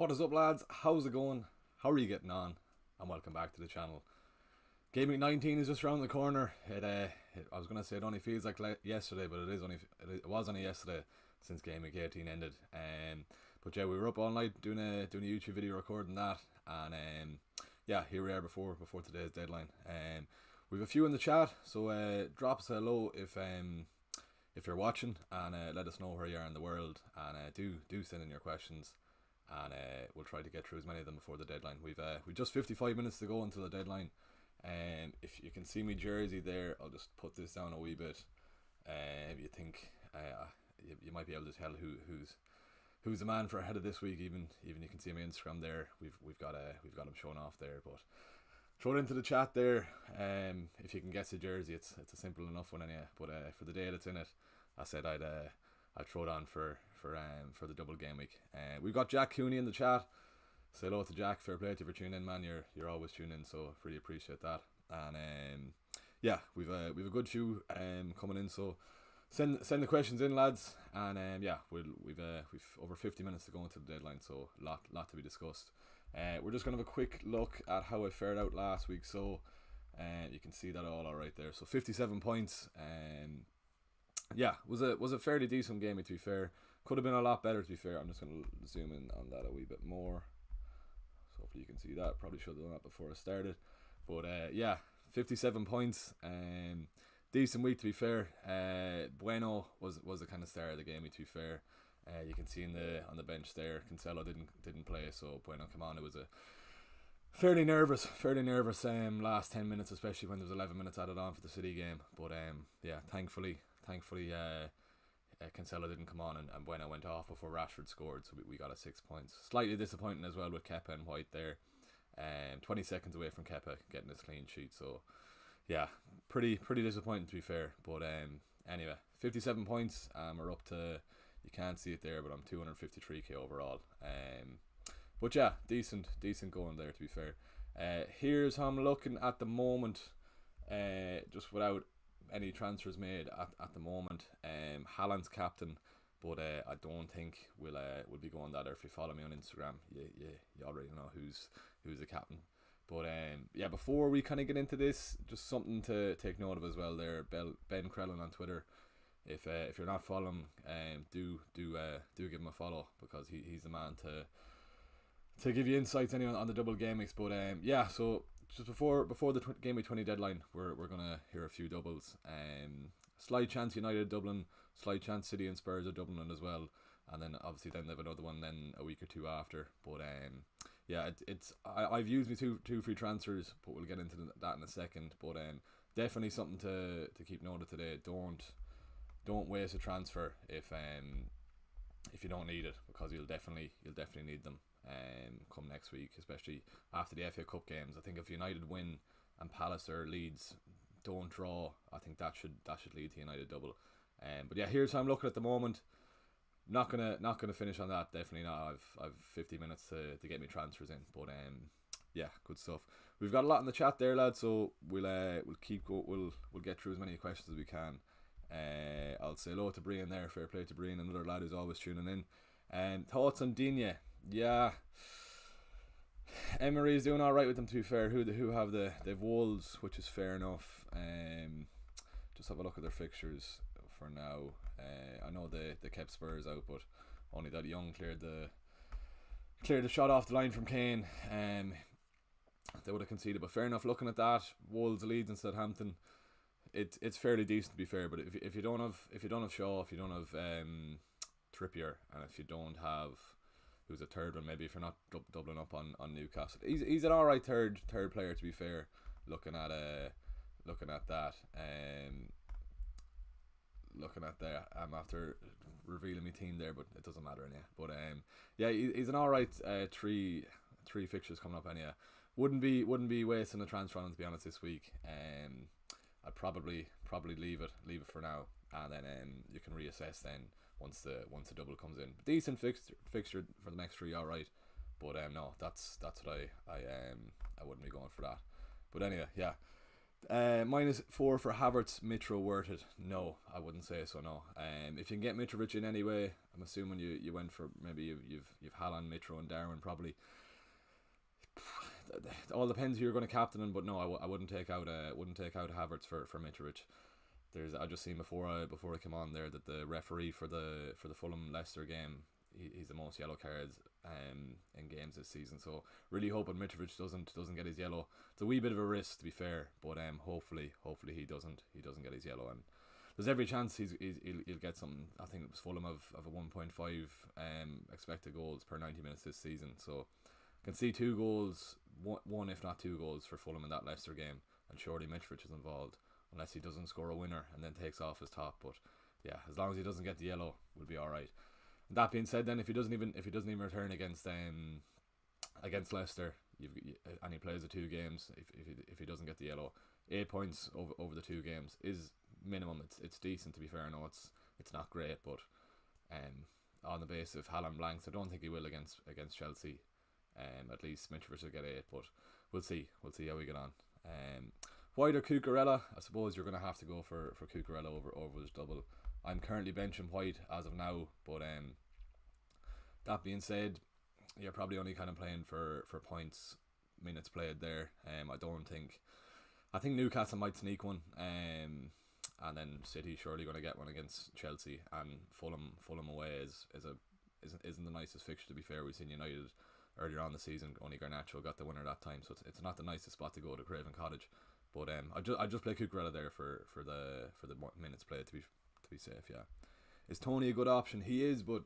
What is up, lads? How's it going? How are you getting on? And welcome back to the channel. Game Week 19 is just around the corner. I was gonna say it only feels like yesterday, but it was only yesterday since Game Week 18 ended. But yeah, we were up all night doing a YouTube video, recording that, and yeah, here we are before today's deadline. We have a few in the chat, so drop us a hello if you're watching, and let us know where you are in the world, and do send in your questions, and we'll try to get through as many of them before the deadline. We've just 55 minutes to go until the deadline. If you can see me jersey there, I'll just put this down a wee bit. You think you might be able to tell who's the man for ahead of this week. Even you can see my Instagram there. We've got him showing off there, but throw it into the chat there. If you can guess the jersey, it's a simple enough one anyway. But for the day that's in it, I said I'd throw it on for the double game week. We've got Jack Cooney in the chat. Say hello to Jack. Fair play to you for tuning in, man. You're always tuning in, so really appreciate that. And yeah, we've a good few coming in, so send the questions in, lads. And yeah, we've over 50 minutes to go into the deadline, so lot to be discussed. We're just gonna have a quick look at how I fared out last week. So you can see that all right there. So 57 points. Yeah, was a fairly decent game, to be fair. Could have been a lot better, to be fair. I'm just gonna zoom in on that a wee bit more. So hopefully you can see that. Probably should have done that before I started. But yeah, 57 points. Decent week, to be fair. Bueno was the kind of star of the game, to be fair. You can see on the bench there, Cancelo didn't play, so Bueno come on. It was a fairly nervous last 10 minutes, especially when there was 11 minutes added on for the City game. But yeah, thankfully Cancelo didn't come on, and Bueno went off before Rashford scored, so we got a 6 points. Slightly disappointing as well with Kepa and White there. 20 seconds away from Kepa getting his clean sheet, so yeah, pretty disappointing, to be fair. But anyway, 57 points. We're up to, you can't see it there, but I'm 253k overall. But yeah, decent going there, to be fair. Here's how I'm looking at the moment, just without any transfers made at the moment. Haaland's captain, but I don't think we'll be going that. Or if you follow me on Instagram, you already know who's the captain. But yeah, before we kind of get into this, just something to take note of as well there. Ben Crellin on Twitter. If you're not following him, do give him a follow, because he's the man to give you insights anyway on the double game mix. But yeah, so just before the game week 20 deadline, we're gonna hear a few doubles. Slight chance United Dublin, slight chance City and Spurs are Dublin as well, and then obviously then they have another one then a week or two after. But yeah, I've used me two free transfers, but we'll get into that in a second. But definitely something to keep note of today. Don't waste a transfer if you don't need it, because you'll definitely need them come next week, especially after the FA Cup games. I think if United win and Palace or Leeds don't draw, I think that should lead to United double. But yeah, here's how I'm looking at the moment. Not gonna finish on that, definitely not. I've 50 minutes to get me transfers in. But yeah, good stuff. We've got a lot in the chat there, lads, so we'll get through as many questions as we can. I'll say hello to Brian there. Fair play to Brian, another lad who's always tuning in. Thoughts on Digne? Yeah, Emery's doing all right with them, to be fair. Who have they've Wolves, which is fair enough. Just have a look at their fixtures for now. I know they kept Spurs out, but only that Young cleared the shot off the line from Kane. They would have conceded, but fair enough. Looking at that, Wolves, Leeds, and Southampton, it's fairly decent, to be fair. But if you don't have Shaw, if you don't have Trippier, and if you don't have, who's a third one, maybe if you're not doubling up on Newcastle, he's an alright third player, to be fair. Looking at that, I'm after revealing my team there, but it doesn't matter anyhow. But yeah, he's an alright three fixtures coming up anyhow. Wouldn't be wasting a transfer on him, to be honest, this week. I'd probably leave it for now, and then you can reassess then once the double comes in. Decent fixture for the next three, all right. But no, that's what I wouldn't be going for that. But anyway, yeah, -4 for Havertz. Mitro worth it? No, I wouldn't say so. No. If you can get Mitrovic in anyway, I'm assuming you went for maybe you've Haaland, Mitro, and Darwin probably. It all depends who you're going to captain him, but no, I wouldn't take out Havertz for Mitrovic. I just seen before I came on there that the referee for the Fulham Leicester game, he's the most yellow cards in games this season. So really hoping Mitrovic doesn't get his yellow. It's a wee bit of a risk, to be fair, but hopefully he doesn't get his yellow, and there's every chance he'll get something. I think it was Fulham of a 1.5 expected goals per 90 minutes this season. So I can see 2 goals, one if not 2 goals for Fulham in that Leicester game, and surely Mitrovic is involved. Unless he doesn't score a winner and then takes off his top, but yeah, as long as he doesn't get the yellow, we'll be all right. And that being said, then if he doesn't even return against Leicester, and he plays the 2 games, if he doesn't get the yellow, 8 points over the 2 games is minimum. It's decent, to be fair. I know it's not great, but on the basis of Haaland blanks, I don't think he will against Chelsea. At least Mitrovic will get 8, but we'll see how we get on. White or Cucurella? I suppose you're going to have to go for Cucurella over this double. I'm currently benching White as of now, but that being said, you're probably only kind of playing for points, minutes played there. I think Newcastle might sneak one, and then City surely going to get one against Chelsea, and Fulham away isn't the nicest fixture, to be fair. We've seen United earlier on the season. Only Garnacho got the winner that time, so it's not the nicest spot to go to Craven Cottage. But I just play Cucurella there for the minutes played to be safe. Yeah, is Tony a good option? He is, but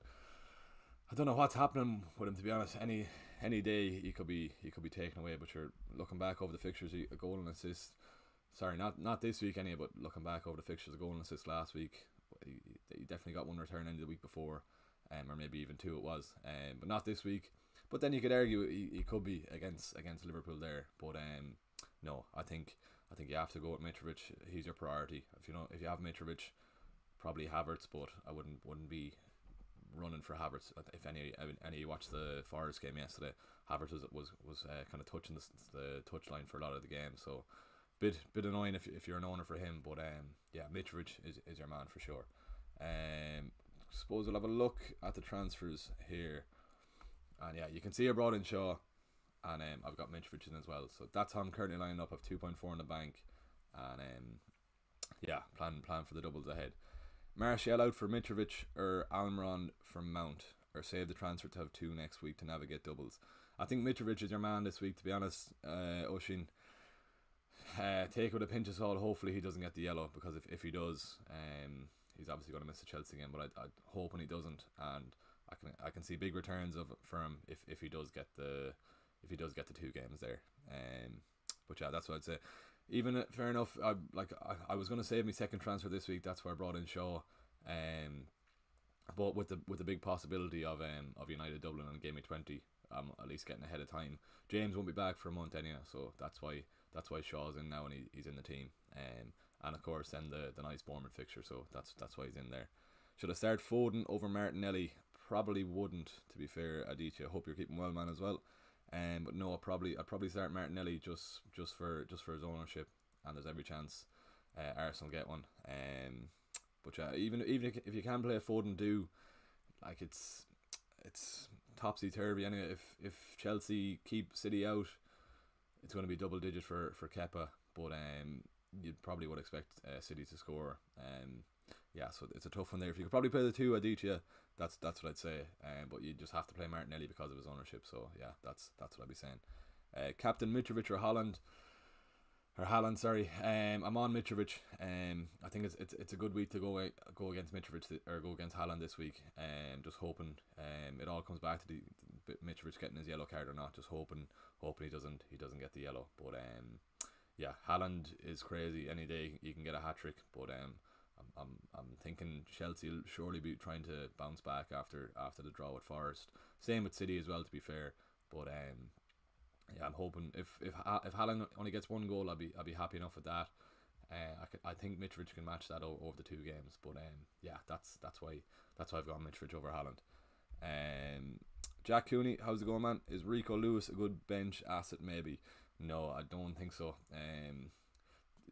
I don't know what's happening with him, to be honest. Any day he could be taken away. But you're looking back over the fixtures, a goal and assist. Sorry, not this week anyway, but looking back over the fixtures, a goal and assist last week. He definitely got one return into the week before, or maybe even 2 it was, but not this week. But then you could argue he could be against Liverpool there. But no, I think you have to go with Mitrovic. He's your priority. If you have Mitrovic, probably Havertz, but I wouldn't be running for Havertz. If any watched the Forest game yesterday, Havertz was kind of touching the touchline for a lot of the game. So bit annoying if you're an owner for him. But yeah, Mitrovic is your man for sure. Suppose we'll have a look at the transfers here, and yeah, you can see I brought in Shaw. And I've got Mitrovic in as well. So that's how I'm currently lining up. I've 2.4 in the bank. And yeah, plan for the doubles ahead. Martial out for Mitrovic or Almiron for Mount. Or save the transfer to have 2 next week to navigate doubles. I think Mitrovic is your man this week, to be honest. Oshin, take it with a pinch of salt. Hopefully he doesn't get the yellow, because if he does, he's obviously going to miss the Chelsea game. But I hope when he doesn't, and I can see big returns for him if he does get the 2 games there. But yeah, that's what I'd say. Even fair enough, I was going to save my second transfer this week. That's why I brought in Shaw. But with the big possibility of United Dublin on game week 20, I'm at least getting ahead of time. James won't be back for a month anyhow, so that's why Shaw's in now and he's in the team. And of course then the nice Bournemouth fixture, so that's why he's in there. Should I start Foden over Martinelli? Probably wouldn't, to be fair, Aditya. Hope you're keeping well, man, as well. But no, I'd probably start Martinelli just for his ownership, and there's every chance Arsenal get one. But yeah, even if you can play a Foden, it's topsy turvy anyway. If Chelsea keep City out, it's going to be double digit for Kepa, but you probably would expect City to score. Yeah, so it's a tough one there. If you could probably play the 2, Aditya, that's what I'd say. But you just have to play Martinelli because of his ownership. So yeah, that's what I'd be saying. Captain Mitrovic or Haaland? Sorry. I'm on Mitrovic. I think it's a good week to go against Mitrovic or go against Haaland this week. Just hoping it all comes back to the Mitrovic getting his yellow card or not. Just hoping he doesn't get the yellow. But yeah, Haaland is crazy. Any day he can get a hat trick. But I'm thinking Chelsea will surely be trying to bounce back after the draw with Forest. Same with City as well, to be fair. But yeah, I'm hoping if Haaland only gets 1 goal, I'll be happy enough with that. I think Mitrovic can match that over the 2 games. But yeah, that's why I've gone Mitrovic over Haaland. Jack Cooney, how's it going, man? Is Rico Lewis a good bench asset? Maybe. No, I don't think so.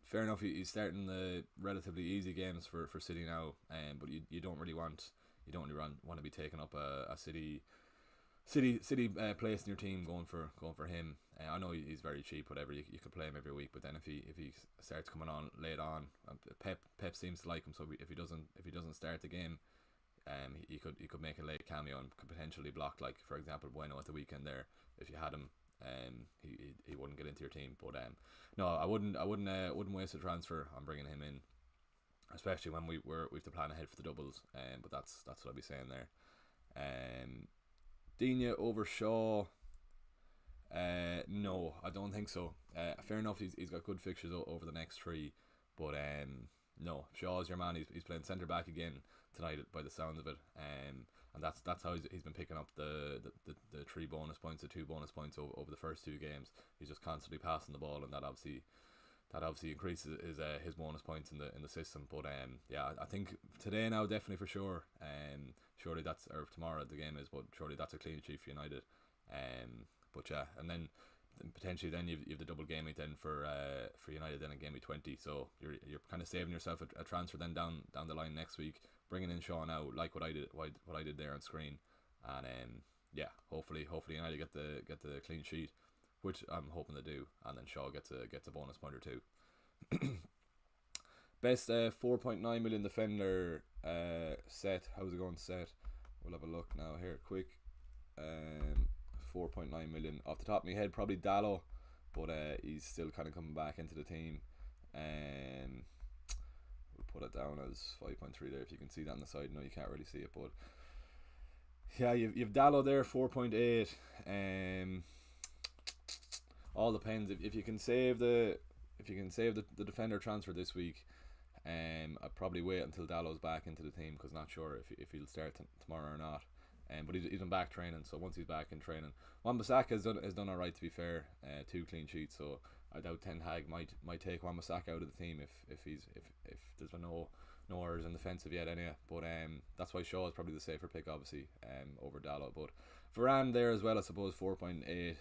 fair enough. He's starting the relatively easy games for City now, but you don't really want want to be taking up a City place in your team going for him. I know he's very cheap, whatever. You could play him every week, but then if he starts coming on late on, Pep seems to like him. So if he doesn't start the game, he could make a late cameo and could potentially block, like for example Bueno at the weekend there. If you had him, he wouldn't get into your team. But no, I wouldn't waste a transfer on bringing him in, especially when we've to plan ahead for the doubles. But that's what I'll be saying there. Digne over Shaw. No, I don't think so. Fair enough, he's got good fixtures over the next three, but no, Shaw's your man. He's playing centre back again tonight by the sound of it. And that's how he's been picking up the 3 bonus points, the 2 bonus points over the first 2 games. He's just constantly passing the ball, and that obviously increases his bonus points in the system. But yeah, I think today now definitely for sure. Surely that's, or tomorrow the game is, but surely that's a clean sheet for United. But yeah, and then potentially then you've the double game week then for United then in game week 20. So you're kind of saving yourself a transfer then down the line next week, bringing in Shaw now, like what I did there on screen, and yeah, hopefully United get the clean sheet, which I'm hoping to do, and then Shaw gets a bonus point or 2. Best 4.9 million defender set. How's it going, set? We'll have a look now here quick. 4.9 million off the top of my head, probably Dallo, but he's still kind of coming back into the team. We'll put it down as 5.3 there. If you can see that on the side, no, you can't really see it, but yeah, you've Dallo there 4.8. All depends if you can save the defender transfer this week. I'd probably wait until Dallo's back into the team, because not sure if he'll start tomorrow or not. But he's in back training, so once he's back in training, Wan-Bissaka has done all right, to be fair. 2 clean sheets, so I doubt Ten Hag might take Wan-Bissaka out of the team if there's been no errors in defensive yet anyway. But that's why Shaw is probably the safer pick, obviously, over Dallo. But Varane there as well, I suppose 4.8.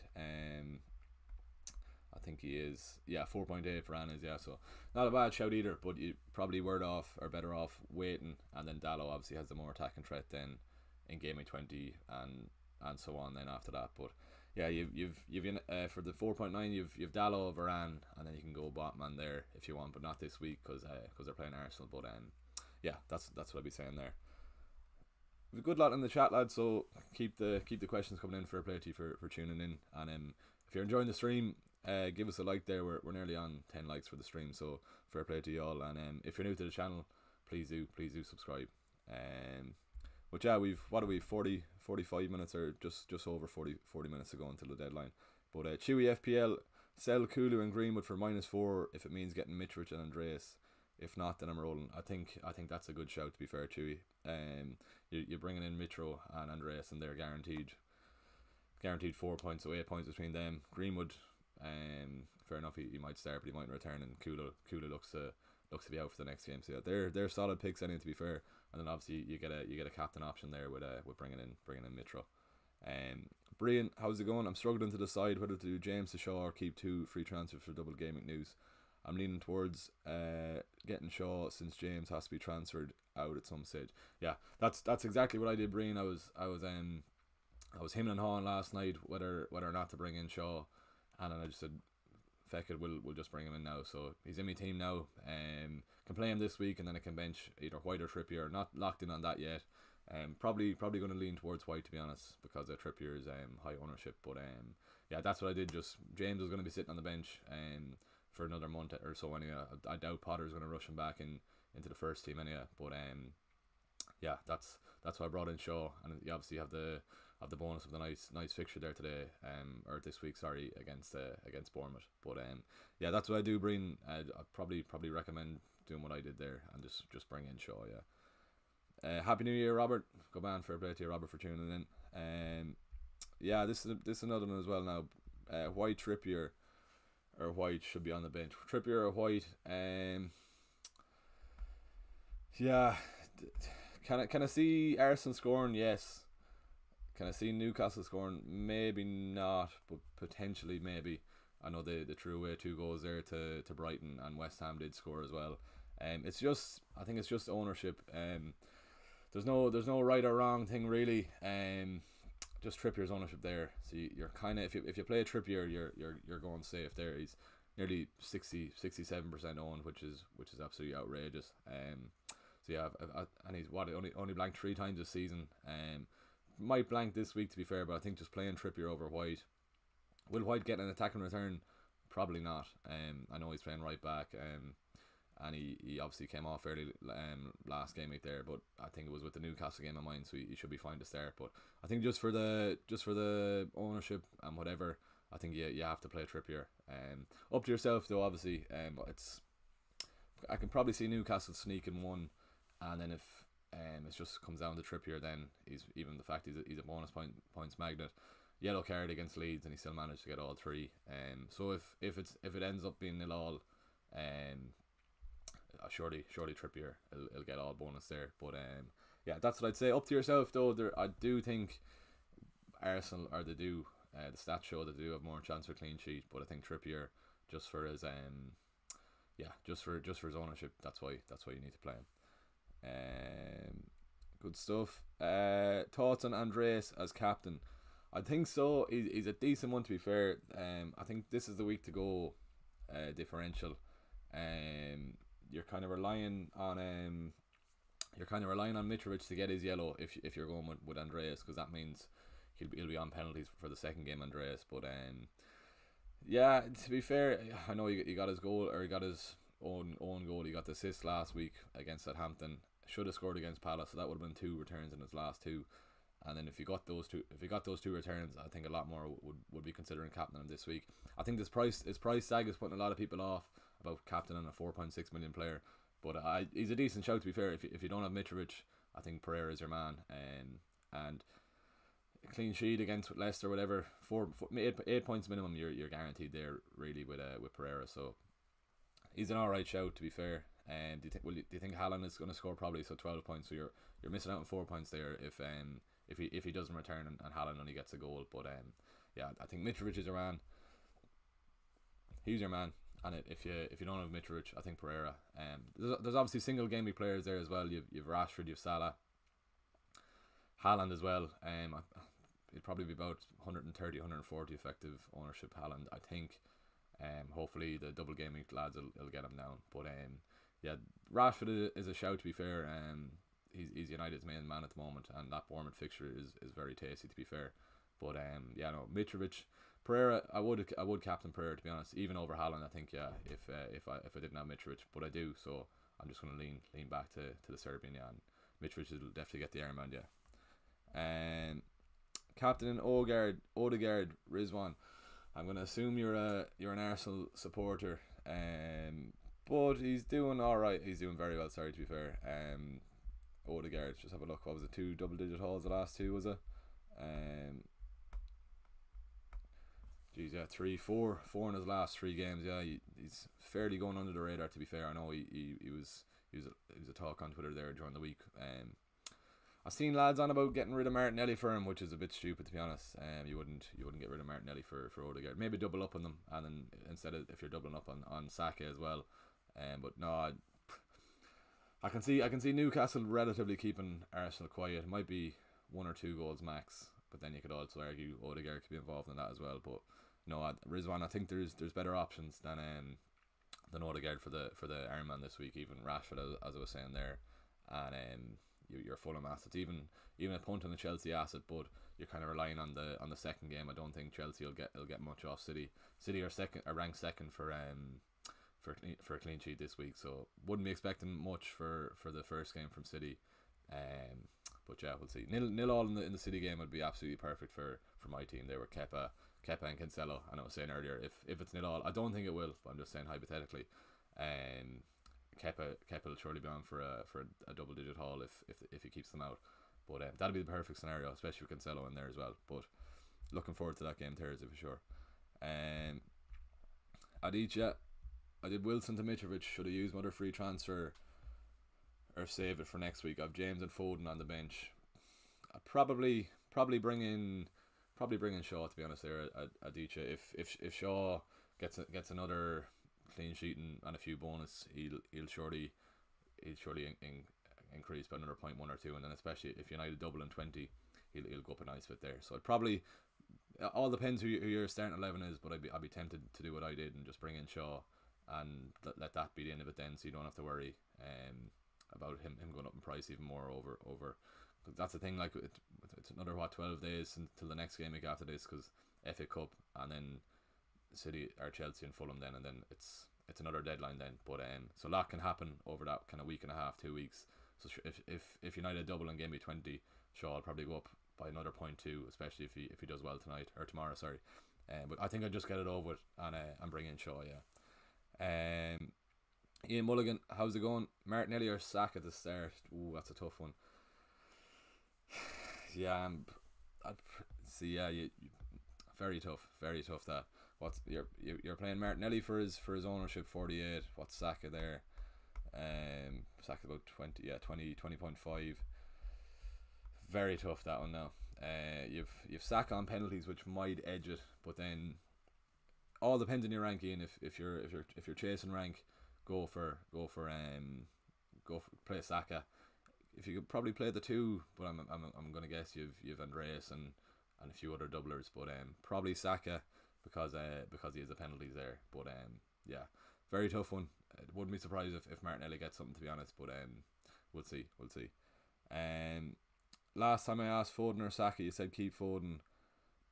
I think he is, 4.8 Varane is, so not a bad shout either. But you probably better off waiting, and then Dallo obviously has the more attacking threat then in game week 20 and so on then after that. But yeah, you've for the 4.9 you've Dallo, Varane, and then you can go Botman there if you want, but not this week because they're playing Arsenal. But yeah, that's what I'll be saying there. We've a good lot in the chat, lads, so keep the questions coming in. Fair play to you for tuning in, and if you're enjoying the stream, give us a like there. We're nearly on 10 likes for the stream, so fair play to you all. And if you're new to the channel, please do subscribe. But yeah, we've 45 minutes, or just over 40 minutes to go until the deadline. But Chewy FPL, sell Kulu and Greenwood for -4 if it means getting Mitrovic and Andreas. If not, then I'm rolling. I think that's a good shout, to be fair, Chewy. You're bringing in Mitro and Andreas, and they're guaranteed 4 points, so 8 points between them. Greenwood, fair enough, he might start, but he might return, and Kulu looks to be out for the next game. So yeah, they're solid picks anyway, to be fair. And then obviously you get a captain option there with bringing in Mitro. Brian, how's it going? I'm struggling to decide whether to do James to Shaw or keep 2 free transfers for double gaming news. I'm leaning towards getting Shaw, since James has to be transferred out at some stage. Yeah, that's exactly what I did, Brian. I was hemming and hawing last night whether or not to bring in Shaw, and then I just said, feck it, we'll just bring him in now. So he's in my team now. Can play him this week, and then I can bench either White or Trippier. Not locked in on that yet. Probably going to lean towards White, to be honest, because of Trippier's high ownership. But yeah, that's what I did. Just James was going to be sitting on the bench for another month or so anyway. I doubt Potter's going to rush him back into the first team anyway. But yeah, that's why I brought in Shaw, and you obviously have the bonus of the nice fixture there today, or this week, sorry, against Bournemouth. But yeah, that's what I do, Breen. I'd probably recommend doing what I did there and just bring in Shaw. Yeah. Happy New Year, Robert. Go man, fair play to you, Robert, for tuning in. Yeah, this is another one as well now. White, Trippier, or White should be on the bench. Trippier or White. Yeah. Can I see Arsenal scoring? Yes. Can I see Newcastle scoring? Maybe not, but potentially maybe. I know they threw away 2 goals there to Brighton, and West Ham did score as well. It's just, I think it's just ownership. There's no right or wrong thing really. Just Trippier's ownership there. So you're kind of, if you play a Trippier, you're going safe there. He's nearly 67% owned, which is absolutely outrageous. So yeah, and he's only blanked 3 times this season. Might blank this week, to be fair, but I think just playing Trippier over White. Will White get an attacking return? Probably not. I know he's playing right back. And he obviously came off early last game week there, but I think it was with the Newcastle game in mind, so he should be fine to start. But I think just for the ownership and whatever, I think you have to play Trippier. Up to yourself though, obviously. I can probably see Newcastle sneaking one, and then if it just comes down to Trippier, then he's a bonus points magnet. Yellow card against Leeds, and he still managed to get all 3. So if it ends up being 0-0, surely Trippier will get all bonus there. But yeah, that's what I'd say. Up to yourself though. I do think Arsenal, or the stats show that they do have more chance for clean sheet, but I think Trippier, just for his just for his ownership, that's why you need to play him. Good stuff. Thoughts on Andreas as captain? I think so. He's a decent one, to be fair. I think this is the week to go differential. You're kind of relying on Mitrovic to get his yellow if you're going with Andreas, because that means he'll be on penalties for the second game, Andreas. But yeah, to be fair, I know he got his goal, or he got his own goal. He got the assist last week against Southampton. Should have scored against Palace, so that would have been 2 returns in his last 2. And then if he got those two returns, I think a lot more would be considering captaining him this week. I think his price tag is putting a lot of people off about captaining a 4.6 million player. But he's a decent shout, to be fair. If you don't have Mitrovic, I think Pereira is your man. And a clean sheet against Leicester, whatever, 8 points minimum, you're guaranteed there really with Pereira. So he's an alright shout, to be fair. And do you think Haaland is going to score? Probably. So 12 points. So you're missing out on 4 points there if he doesn't return and Haaland only gets a goal. But yeah, I think Mitrovic is your man. He's your man. And if you don't have Mitrovic, I think Pereira. There's obviously single game week players there as well. You've Rashford, you've Salah, Haaland as well. It'd probably be about 130, 140 effective ownership Haaland, I think. Hopefully the double game week lads will get him down. But yeah, Rashford is a shout, to be fair. He's United's main man at the moment, and that Bournemouth fixture is very tasty, to be fair. But yeah, no, Mitrovic, Pereira, I would captain Pereira, to be honest, even over Haaland. I think, yeah, if I didn't have Mitrovic, but I do, so I'm just going to lean back to the Serbian, yeah, and Mitrovic will definitely get the Ironman, yeah. Captain Odegaard, Rizwan. I'm going to assume you're an Arsenal supporter, but he's doing all right. He's doing very well. Sorry, to be fair. Odegaard, just have a look. What was it? 2 double-digit hauls the last 2, was it? Geez, yeah, 3, 4 in his last 3 games. Yeah, he's fairly going under the radar, to be fair. I know he was a talk on Twitter there during the week. I've seen lads on about getting rid of Martinelli for him, which is a bit stupid, to be honest. You wouldn't get rid of Martinelli for Odegaard. Maybe double up on them, and then instead of, if you're doubling up on Saka as well. But no, I can see Newcastle relatively keeping Arsenal quiet. It might be 1 or 2 goals max, but then you could also argue Odegaard could be involved in that as well. But no, Rizwan, I think there's better options than Odegaard for the Ironman this week. Even Rashford, as I was saying there, and you're full of assets. Even a punt on the Chelsea asset, but you're kind of relying on the second game. I don't think Chelsea will get much off City. City are ranked second for a clean sheet this week, so wouldn't be expecting much for the first game from City. But yeah, we'll see. 0-0 in the City game would be absolutely perfect for my team. They were Kepa and Cancelo, and I was saying earlier, if it's 0-0, I don't think it will, but I'm just saying hypothetically. Kepa will surely be on for a double digit haul if he keeps them out. But that'll be the perfect scenario, especially with Cancelo in there as well. But looking forward to that game Thursday for sure. Aditya, I did Wilson to Mitrovic. Should I use another free transfer or save it for next week? I've James and Foden on the bench. I'd probably bring in Shaw, to be honest there, Aditya. If Shaw gets another clean sheet and a few bonus, he'll surely increase by another point 1 or 2, and then especially if United double in 20, he'll go up a nice bit there. So it probably all depends who your starting 11 is, but I'd be tempted to do what I did and just bring in Shaw and let that be the end of it then, so you don't have to worry about him going up in price even more over. That's the thing, like it's another 12 days until the next game week after this, because FA Cup and then City or Chelsea and Fulham then, and then it's another deadline then. But so a lot can happen over that kind of week and a half, 2 weeks. So if United double in game week 20, Shaw will probably go up by another 0.2, especially if he does well tonight or tomorrow. Sorry, but I think I'll just get it over with and bring in Shaw. Yeah. Ian Mulligan, how's it going? Martinelli or Saka at the start? Ooh, that's a tough one. Yeah, I'd see. Yeah, very tough that. What's you're playing Martinelli for his ownership 48. What's Saka there? Saka about 20. Yeah, 20.5. Very tough that one now. You've Saka on penalties, which might edge it, but then all depends on your rank. Ian, if you're chasing rank, go for play Saka. If you could probably play the two, but I'm gonna guess you've Andreas and a few other doublers, but probably Saka because he has the penalties there. But yeah, very tough one. It wouldn't be surprised if Martinelli gets something, to be honest, but we'll see. Last time I asked Foden or Saka, you said keep Foden,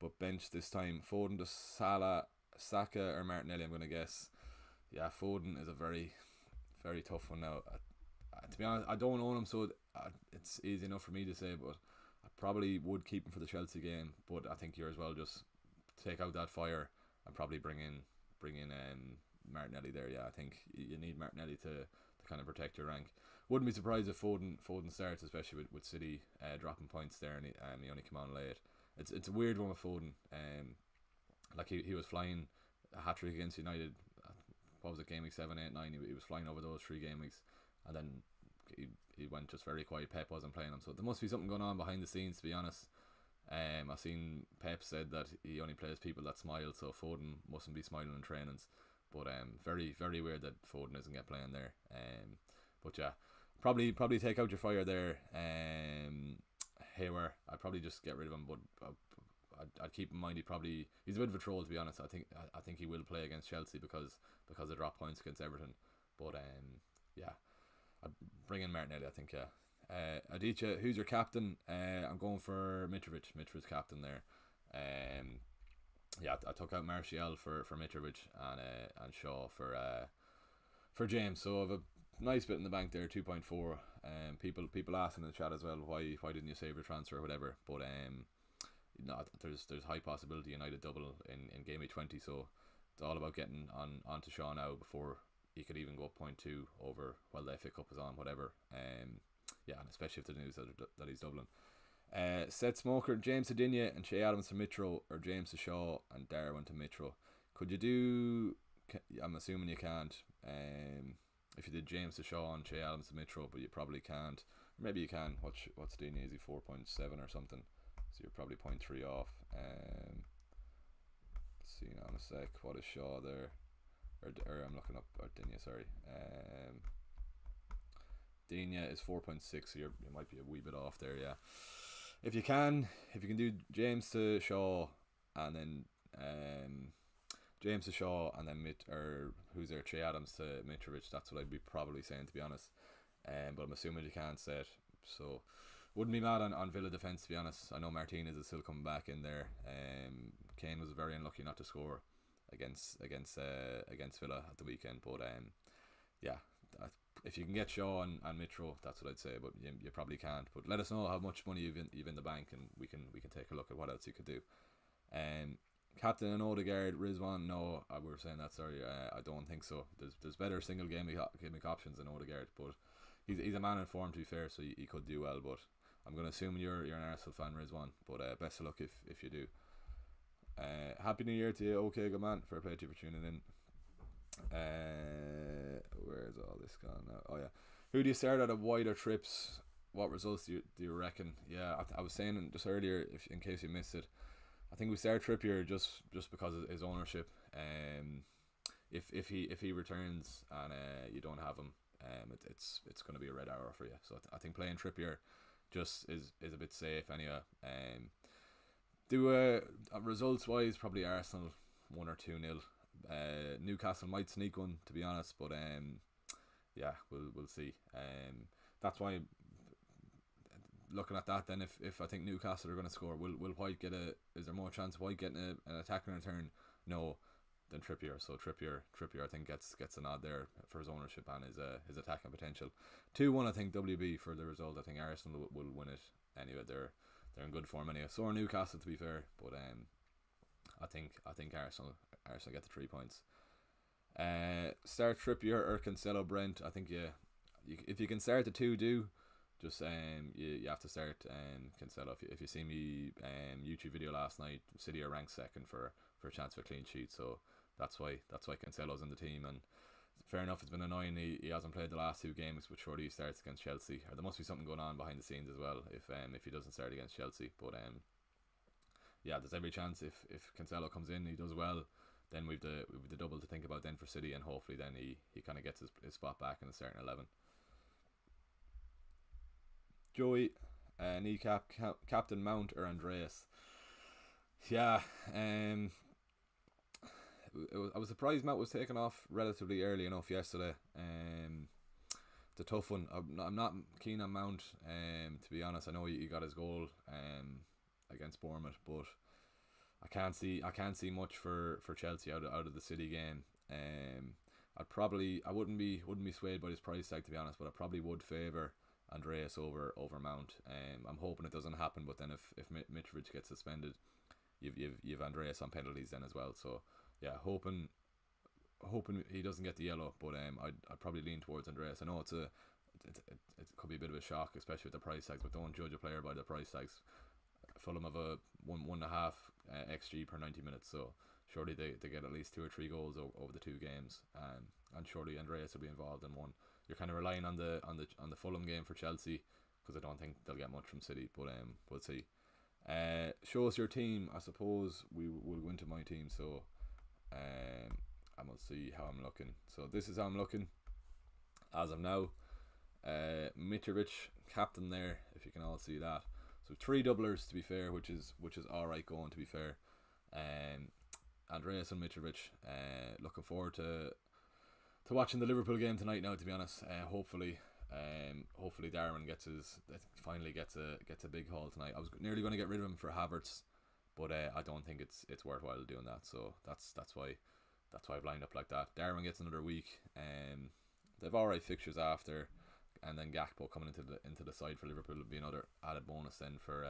but bench this time. Foden to Salah, Saka or Martinelli, I'm gonna guess. Yeah, Foden is a very, very tough one now. To be honest, I don't own him, so it's easy enough for me to say, but I probably would keep him for the Chelsea game. But I think you're as well, just take out that fire and probably bring in Martinelli there. Yeah, I think you need Martinelli to kind of protect your rank. Wouldn't be surprised if Foden starts, especially with City dropping points there, and he only came on late. It's a weird one with Foden. Like he was flying a hat trick against United. What was it, game week 7, 8, 9? He was flying over those 3 game weeks, and then he went just very quiet. Pep wasn't playing him, so there must be something going on behind the scenes, to be honest. I've seen Pep said that he only plays people that smile, so Foden mustn't be smiling in trainings. But very, very weird that Foden isn't get playing there. But yeah, probably take out your fire there. Hayward, I'd probably just get rid of him, but I'd keep in mind he's a bit of a troll, to be honest. I think he will play against Chelsea because they drop points against Everton. But yeah, I'd bring in Martinelli, I think. Yeah. Aditya, who's your captain? I'm going for Mitrovic. Mitrovic's captain there. Yeah, I took out Martial for Mitrovic and Shaw for James. So I have a nice bit in the bank there, 2.4. People asking in the chat as well, why didn't you save your transfer or whatever? But there's high possibility United double in game week 20. So it's all about getting onto Shaw now before he could even go up 0.2 over while the FA Cup is on, whatever. Yeah, and especially if the news that he's doubling. Set Smoker, James to Digne and Shea Adams to Mitro, or James to Shaw and Darwin to Mitro. Could you do? I'm assuming you can't. If you did James to Shaw and Shea Adams to Mitro, but you probably can't. Or maybe you can. What's Digne? Is he 4.7 or something? So you're probably 0.3 off. Let's see now in a sec. What is Shaw there? Or I'm looking up Digne. Sorry. Digne is 4.6, so you might be a wee bit off there. Yeah. If you can do James to Shaw and then who's there, Che Adams to Mitrovic, that's what I'd be probably saying, to be honest. But I'm assuming you can't set, so wouldn't be mad on Villa defence, to be honest. I know Martinez is still coming back in there. Kane was very unlucky not to score against Villa at the weekend, but yeah. If you can get Shaw and Mitro, that's what I'd say, but you probably can't. But let us know how much money you've in the bank, and we can take a look at what else you could do. Captain and Odegaard, Rizwan, no, we were saying that. Sorry, I don't think so. There's better single gaming options than Odegaard, but he's a man in form, to be fair, so he could do well. But I'm going to assume you're an Arsenal fan, Rizwan. But best of luck if you do. Happy New Year to you. Okay, good man. Fair play to you for tuning in. Where's all this gone now? Oh yeah, who do you start out of wider trips? What results do you reckon? Yeah, I was saying just earlier, in case you missed it, I think we start Trippier just because of his ownership. If he returns and you don't have him, it's going to be a red arrow for you. So I think playing Trippier just is a bit safe anyway. Results wise, probably Arsenal 1 or 2-0. Newcastle might sneak one, to be honest, but yeah, we'll see. That's why, looking at that, then if I think Newcastle are going to score, will White get is there more chance of White getting an attacking return? No, than Trippier. So Trippier I think gets a nod there for his ownership and his attacking potential. 2-1 I think WB for the result. I think Arsenal will win it anyway. They're in good form anyway. So are Newcastle, to be fair, but I think Arsenal get the 3 points. Start Trippier or Cancelo, Brent. I think if you can start the two, do just you have to start Cancelo. If you see me YouTube video last night, City are ranked second for a chance for a clean sheet, so that's why Cancelo's in the team. And fair enough, it's been annoying he hasn't played the last 2 games, but surely he starts against Chelsea, or there must be something going on behind the scenes as well if he doesn't start against Chelsea. But yeah, there's every chance if Cancelo comes in, he does well, then we've the double to think about then for City, and hopefully then he kind of gets his spot back in the starting 11. Joey, kneecap, Captain Mount or Andreas? Yeah, I was surprised Mount was taken off relatively early enough yesterday. It's a tough one. I'm not keen on Mount, to be honest. I know he got his goal against Bournemouth, but I can't see much for Chelsea out of the City game. I wouldn't be swayed by his price tag, to be honest, but I probably would favour Andreas over Mount. I'm hoping it doesn't happen, but then if Mitrovic gets suspended, you've Andreas on penalties then as well. So yeah, hoping he doesn't get the yellow, but I'd probably lean towards Andreas. I know it could be a bit of a shock, especially with the price tags, but don't judge a player by the price tags. Fulham have a 1.5 xG per 90 minutes, so surely they get at least 2 or 3 goals over the 2 games, and surely Andreas will be involved in one. You're kind of relying on the Fulham game for Chelsea, because I don't think they'll get much from City, but we'll see. Show us your team. I suppose we will go into my team, so and we'll see how I'm looking. So this is how I'm looking as of now. Mitrovic captain there, if you can all see that. So 3 doublers, to be fair, which is alright going, to be fair. Andreas and Mitrovic. Looking forward to watching the Liverpool game tonight now, to be honest. Hopefully Darwin finally gets a big haul tonight. I was nearly going to get rid of him for Havertz, but I don't think it's worthwhile doing that. So that's why I've lined up like that. Darwin gets another week. They've alright fixtures after, and then Gakpo coming into the side for Liverpool will be another added bonus then for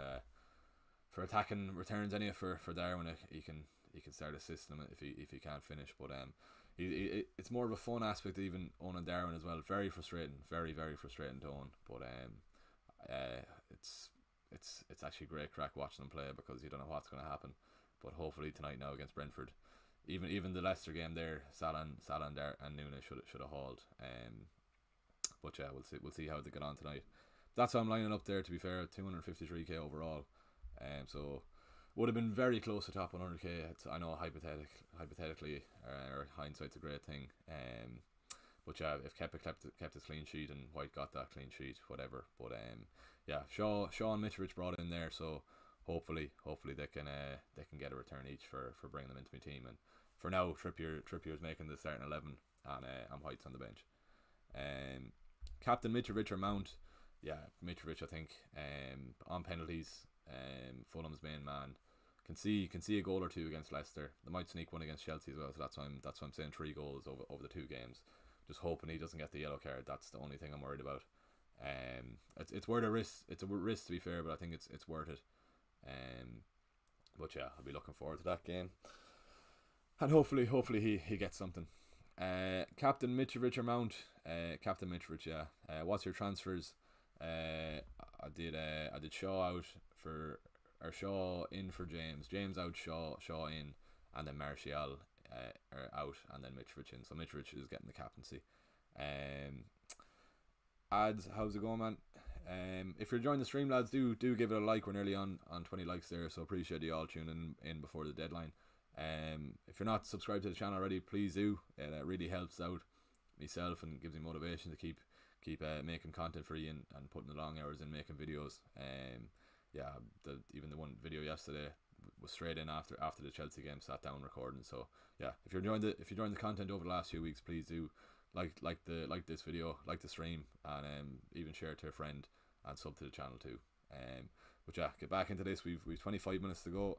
attacking returns anyway for Darwin. He can start assisting him if he can't finish, but it's more of a fun aspect even owning Darwin as well. Very frustrating, very frustrating to own, but it's actually great crack watching him play, because you don't know what's going to happen. But hopefully tonight now against Brentford, even the Leicester game there, Salah and Nunes should have hauled. But yeah, we'll see how they get on tonight. That's how I'm lining up there, to be fair. 253k overall. So would have been very close to top 100k. I know hypothetically, or hindsight's a great thing. But yeah, if Kepa kept his clean sheet and White got that clean sheet, whatever. But yeah, Shaw and Mitrovic brought in there, so hopefully they can get a return each for bringing them into my team. And for now, Trippier's making the starting 11, and White's on the bench. Captain Mitrovic or Mount? Yeah, Mitrovic, I think. On penalties, Fulham's main man. Can see a goal or 2 against Leicester. They might sneak one against Chelsea as well. So that's why I'm saying 3 goals over the 2 games. Just hoping he doesn't get the yellow card. That's the only thing I'm worried about. It's worth a risk. It's a risk, to be fair, but I think it's worth it. But yeah, I'll be looking forward to that game, and hopefully he gets something. Captain Mitrovic or Mount? Captain Mitrovic, yeah. What's your transfers? I did Shaw out Shaw in for James out, Shaw in, and then Martial out, and then Mitrovic in. So Mitrovic is getting the captaincy. Ads, how's it going, man? If you're enjoying the stream, lads, do give it a like. We're nearly on 20 likes there, so appreciate you all tuning in before the deadline. If you're not subscribed to the channel already, please do. It really helps out myself and gives me motivation to keep making content for you and putting the long hours in making videos. Yeah, even the one video yesterday was straight in after the Chelsea game, sat down recording. So yeah, if you're enjoying the content over the last few weeks, please do like this video, like the stream, and even share it to a friend and sub to the channel too. But yeah, get back into this. We've 25 minutes to go.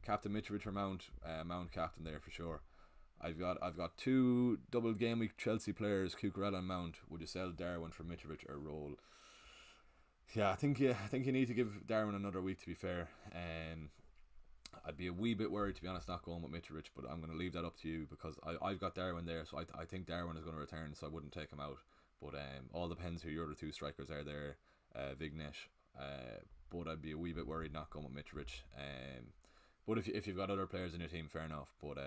Captain Mitrovic or Mount, Mount captain there for sure. I've got two double game week Chelsea players, Cucurella and Mount. Would you sell Darwin for Mitrovic or roll? Yeah, I think you need to give Darwin another week, to be fair. I'd be a wee bit worried, to be honest, not going with Mitrovic, but I'm going to leave that up to you because I've got Darwin there, so I think Darwin is going to return, so I wouldn't take him out. But all depends who your other two strikers are there, Vignesh. But I'd be a wee bit worried not going with Mitrovic. But if you've got other players in your team, fair enough. But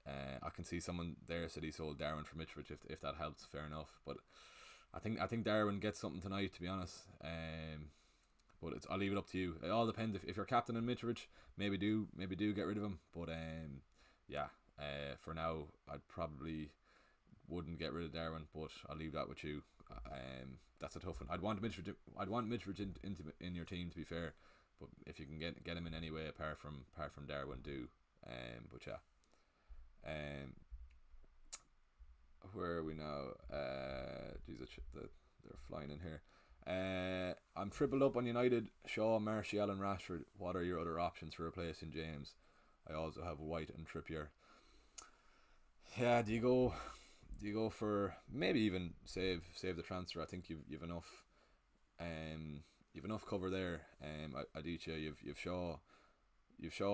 I can see someone there said he sold Darwin for Mitrovic. If that helps, fair enough. But I think Darwin gets something tonight, to be honest. But I'll leave it up to you. It all depends. If you're captain in Mitrovic, maybe do get rid of him. But yeah, for now, I'd probably wouldn't get rid of Darwin. But I'll leave that with you. That's a tough one. I'd want Mitrovic in your team, to be fair. But if you can get him in any way apart from Darwin, do. But yeah. Where are we now? They're flying in here. I'm tripled up on United, Shaw, Martial and Rashford. What are your other options for replacing James? I also have White and Trippier. Yeah, do you go for maybe even save the transfer? I think you've enough cover there. Aditya, you've Shaw,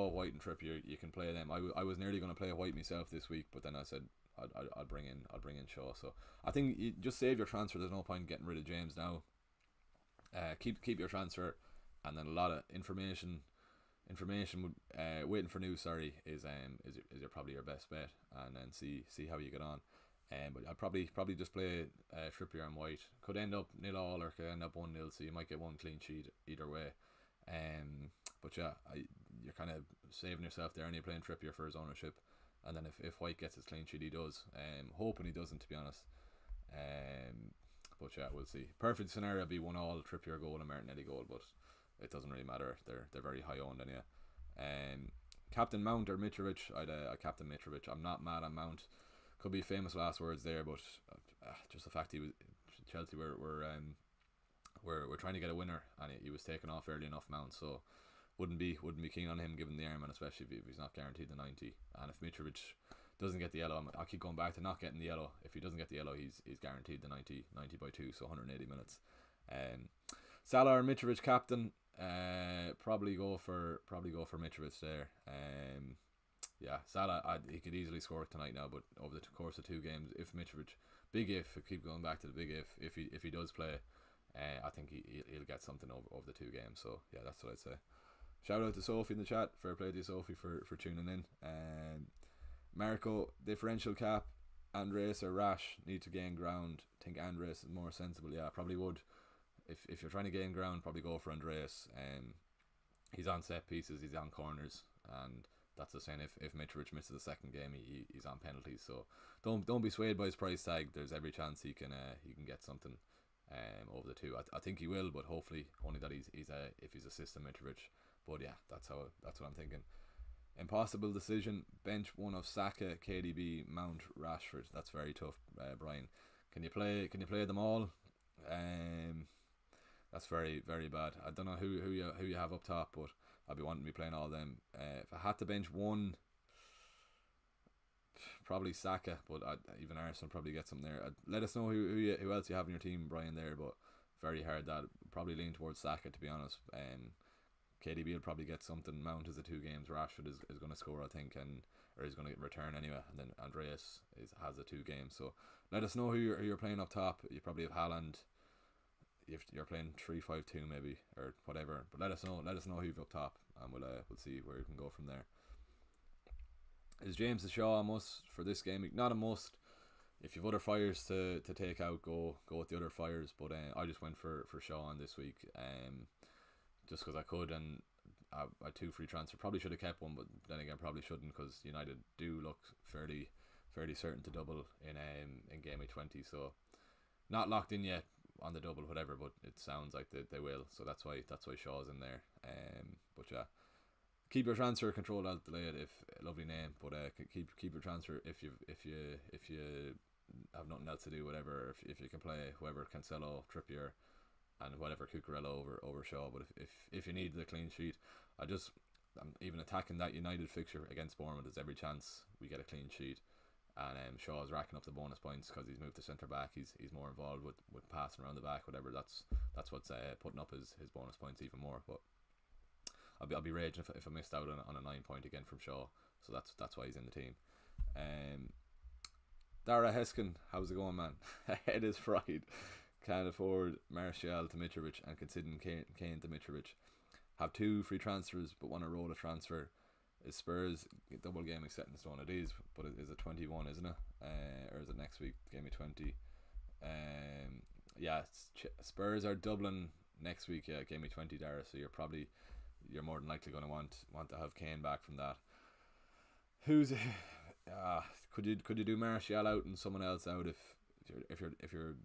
White and Trippier. You can play them. I was nearly going to play White myself this week, but then I said I'll bring in Shaw. So I think you just save your transfer. There's no point getting rid of James now. Keep your transfer, and then a lot of information waiting for news. Sorry, is your probably your best bet, and then see how you get on. But I'd probably just play Trippier and White. Could end up 0-0 or could end up 1-0, so you might get one clean sheet either way. But yeah, you're kind of saving yourself there, and you're playing Trippier for his ownership. And then if White gets his clean sheet, he does. Hoping he doesn't, to be honest. But yeah, we'll see. Perfect scenario would be 1-1, Trippier goal and Martinelli goal, but it doesn't really matter. They're very high owned anyway. Captain Mount or Mitrovic? I'd captain Mitrovic. I'm not mad on Mount. Could be famous last words there, but just the fact Chelsea were trying to get a winner, and he was taken off early enough, Mount. So wouldn't be keen on him given the arm, and especially if he's not guaranteed the 90. And if Mitrovic doesn't get the yellow, I keep going back to not getting the yellow. If he doesn't get the yellow, he's guaranteed the 90 by 2, so 180 minutes. Salah or Mitrovic captain? Probably go for Mitrovic there. Yeah, Salah, he could easily score tonight now, but over the course of 2 games, if Mitrovic, I keep going back to the big if he does play, I think he'll get something over the 2 games. So yeah, that's what I'd say. Shout out to Sophie in the chat. Fair play to you, Sophie, for tuning in. Marco, differential cap, Andreas or Rash need to gain ground. Think Andreas is more sensible. Yeah, probably would. If you're trying to gain ground, probably go for Andreas. He's on set pieces, he's on corners, and that's the same. If Mitrovic misses the second game, he's on penalties. So don't be swayed by his price tag. There's every chance he can get something over the 2. I think he will, but hopefully only that if he's assisting Mitrovic. But yeah, that's what I'm thinking. Impossible decision. Bench one of Saka, KDB, Mount, Rashford. That's very tough, Brian. Can you play them all? That's very, very bad. I don't know who you have up top, but I'll be wanting to be playing all of them. If I had to bench one, probably Saka, but even Arsenal probably get some there. Let us know who else you have in your team, Brian, there, but very hard. That probably lean towards Saka, to be honest. KDB will probably get something. Mount is the 2 games. Rashford is going to score, I think, or he's going to return anyway. And then Andreas has the 2 games. So let us know who you're playing up top. You probably have Haaland. You're playing 3-5-2 maybe or whatever. But let us know who you've up top, and we'll see where you can go from there. Is James the Shaw a must for this game? Not a must. If you've other fires to take out, go with the other fires. But I just went for Shaw on this week. Just because I could, and a 2 free transfer. Probably should have kept one, but then again probably shouldn't, because United do look fairly certain to double in game week 20. So not locked in yet on the double, whatever, but it sounds like they will. So that's why Shaw's in there. But yeah, keep your transfer controlled out delayed, if lovely name, but keep your transfer if you have nothing else to do, whatever. If you can play whoever, Cancelo, Trippier, and whatever, Cucurella over Shaw. But if you need the clean sheet, I'm even attacking that United fixture against Bournemouth. There's every chance we get a clean sheet, and Shaw is racking up the bonus points because he's moved to centre back. He's more involved with passing around the back, whatever. That's what's putting up his bonus points even more. But I'll be raging if I missed out on a 9 point again from Shaw. So that's why he's in the team. Dara Heskin, how's it going, man? Head is fried. Can't afford Martial to Mitrovic and considering Kane to Mitrovic. Have 2 free transfers but want to roll a transfer. Is Spurs double game week set in stone? It is, but is it 21, isn't it? Or is it next week, game week 20? Yeah, Spurs are doubling next week, yeah, game week 20, Dara. So you're more than likely going to want to have Kane back from that. Who's could you do Martial out and someone else out if you're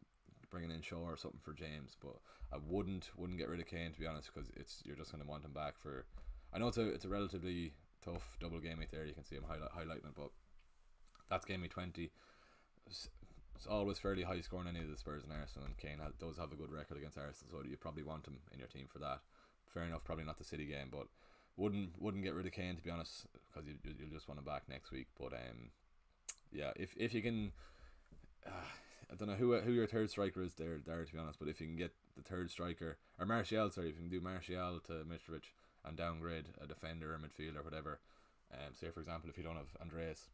bringing in Shaw or something for James? But I wouldn't get rid of Kane, to be honest, because you're just going to want him back for. I know it's a relatively tough double game week there. You can see him highlighting it, but that's game week 20. It's always fairly high scoring, any of the Spurs and Arsenal, and Kane does have a good record against Arsenal, so you probably want him in your team for that. Fair enough, probably not the City game, but wouldn't get rid of Kane, to be honest, because you'll just want him back next week. But yeah, if you can, I don't know who your third striker is there, to be honest, but if you can get the third striker, or Martial, sorry, if you can do Martial to Mitrovic and downgrade a defender or midfielder, whatever. Say for example, if you don't have Andreas,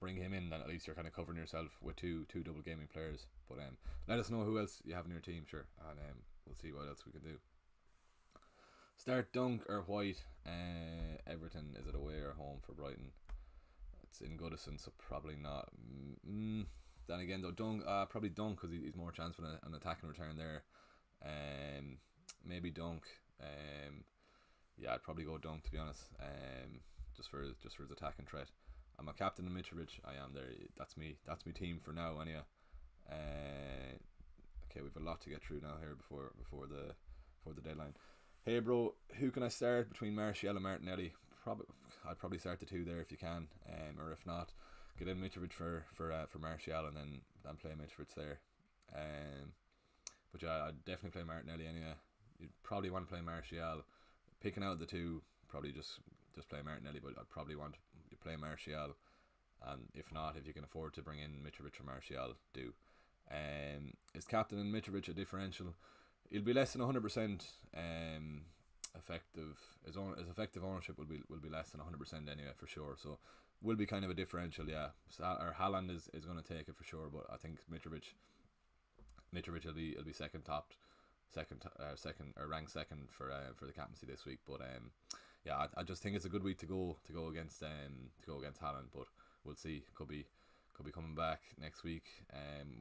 bring him in, then at least you're kind of covering yourself with two double gaming players. But let us know who else you have in your team, sure, and we'll see what else we can do. Start Dunk or White. Everton, is it away or home for Brighton? It's in Goodison, so probably not. Then again, though, Dunk, probably Dunk, because he's more chance for an attacking return there. Maybe Dunk. Yeah, I'd probably go Dunk, to be honest. Just for his attacking threat. I'm a captain in Mitrovic. I am there. That's me. That's my team for now, anyway. Okay, we've a lot to get through now here before the deadline. Hey bro, who can I start between Martial and Martinelli? I'd probably start the two there if you can, or if not, get in Mitrovic for Martial and then play Mitrovic there. But yeah, I'd definitely play Martinelli anyway. You'd probably want to play Martial. Picking out the two, probably just play Martinelli, but I'd probably want you play Martial, and if not, if you can afford to bring in Mitrovic or Martial, do. Is captain and Mitrovic a differential? It'll be less than 100% effective. His effective ownership will be less than 100% anyway, for sure. So will be kind of a differential, yeah. Or Haaland is going to take it for sure, but I think Mitrovic will be second or ranked second for the captaincy this week. But yeah, I just think it's a good week to go against Haaland, but we'll see. Could be coming back next week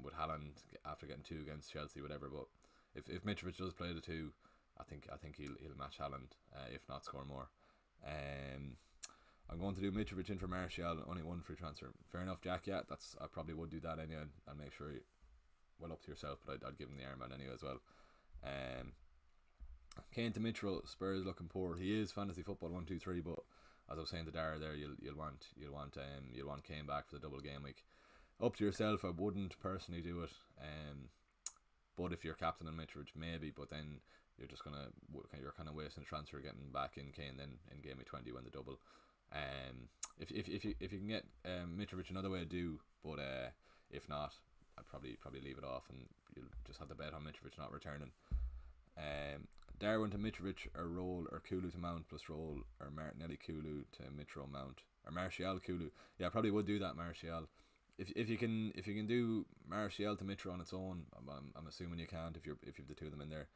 with Haaland after getting 2 against Chelsea, whatever. But if Mitrovic does play the 2, I think he'll match Haaland, if not score more. I'm going to do Mitrovic in for Martial, only 1 free transfer. Fair enough, Jack. Yeah, I probably would do that anyway, and make sure well up to yourself, but I'd give him the Ironman anyway as well. Kane to Mitro, Spurs looking poor. He is fantasy football 1, 2, 3, but as I was saying to Dara there, you'll want Kane back for the double game week. Up to yourself. I wouldn't personally do it. But if you're captain and Mitrovic, maybe. But then you're kind of wasting a transfer getting back in Kane then in game week 20 when the double. If you can get Mitrovic another way, do. But if not, I'd probably leave it off and you'll just have to bet on Mitrovic not returning. Darwin to Mitrovic or roll, or Kulu to Mount plus roll, or Martinelli Kulu to Mitro Mount, or Martial Kulu. Yeah, I probably would do that Martial. If you can do Martial to Mitro on its own, I'm assuming you can't if you have the two of them in there.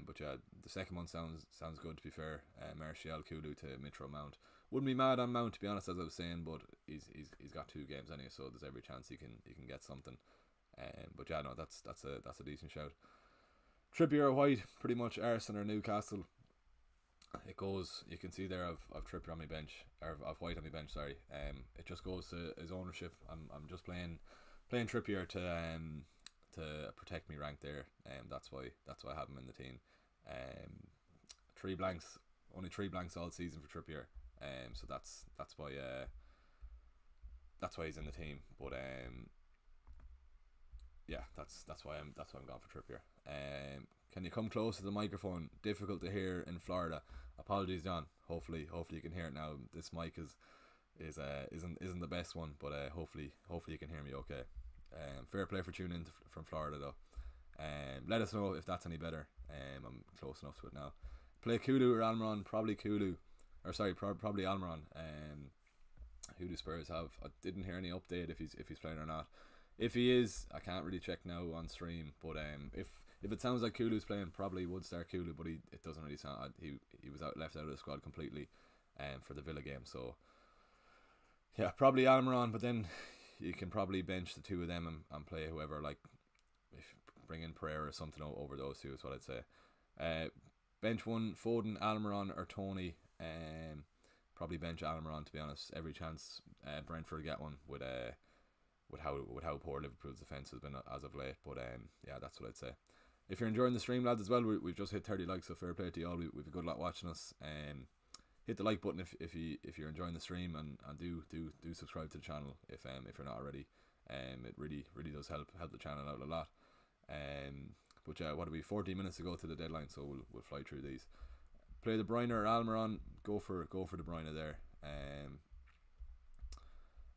But yeah, the second one sounds good, to be fair. Martial Kulu to Mitro Mount. Wouldn't be mad on Mount, to be honest, as I was saying, but he's got 2 games anyway, so there's every chance he can get something. But yeah, no, that's a decent shout. Trippier or White, pretty much Arsenal or Newcastle. it goes. You can see there, I've Trippier on my bench, or I've White on my bench. Sorry. It just goes to his ownership. I'm just playing Trippier to protect me rank there. That's why I have him in the team. Um, three blanks, only three blanks all season for Trippier. So that's why he's in the team. But yeah, that's why I'm going for Trippier. Can you come close to the microphone? Difficult to hear in Florida. Apologies, John. Hopefully you can hear it now. This mic isn't the best one, but hopefully you can hear me okay. Fair play for tuning in from Florida though. Let us know if that's any better. I'm close enough to it now. Play Kulu or Almiron? Probably Kulu, or sorry, probably Almiron. Who do Spurs have? I didn't hear any update if he's playing or not. If he is, I can't really check now on stream. But if it sounds like Kulu's playing, probably would start Kulu. But it doesn't really sound. He was left out of the squad completely, for the Villa game. So yeah, probably Almiron. But then you can probably bench the two of them and play whoever. Like, if bring in Pereira or something over those two is what I'd say. Bench one, Foden, Almiron or Tony. Probably bench Almiron, to be honest. Every chance Brentford get one with how poor Liverpool's defence has been as of late. But yeah, that's what I'd say. If you're enjoying the stream, lads, as well, we've just hit 30 likes, so fair play to you all. We've a good lot watching us. Hit the like button if you're enjoying the stream, and do subscribe to the channel if you're not already. It really does help the channel out a lot. But yeah, what are we? 14 minutes to go to the deadline, so we'll fly through these. Play De Bruyne or Almiron? Go for De Bruyne there.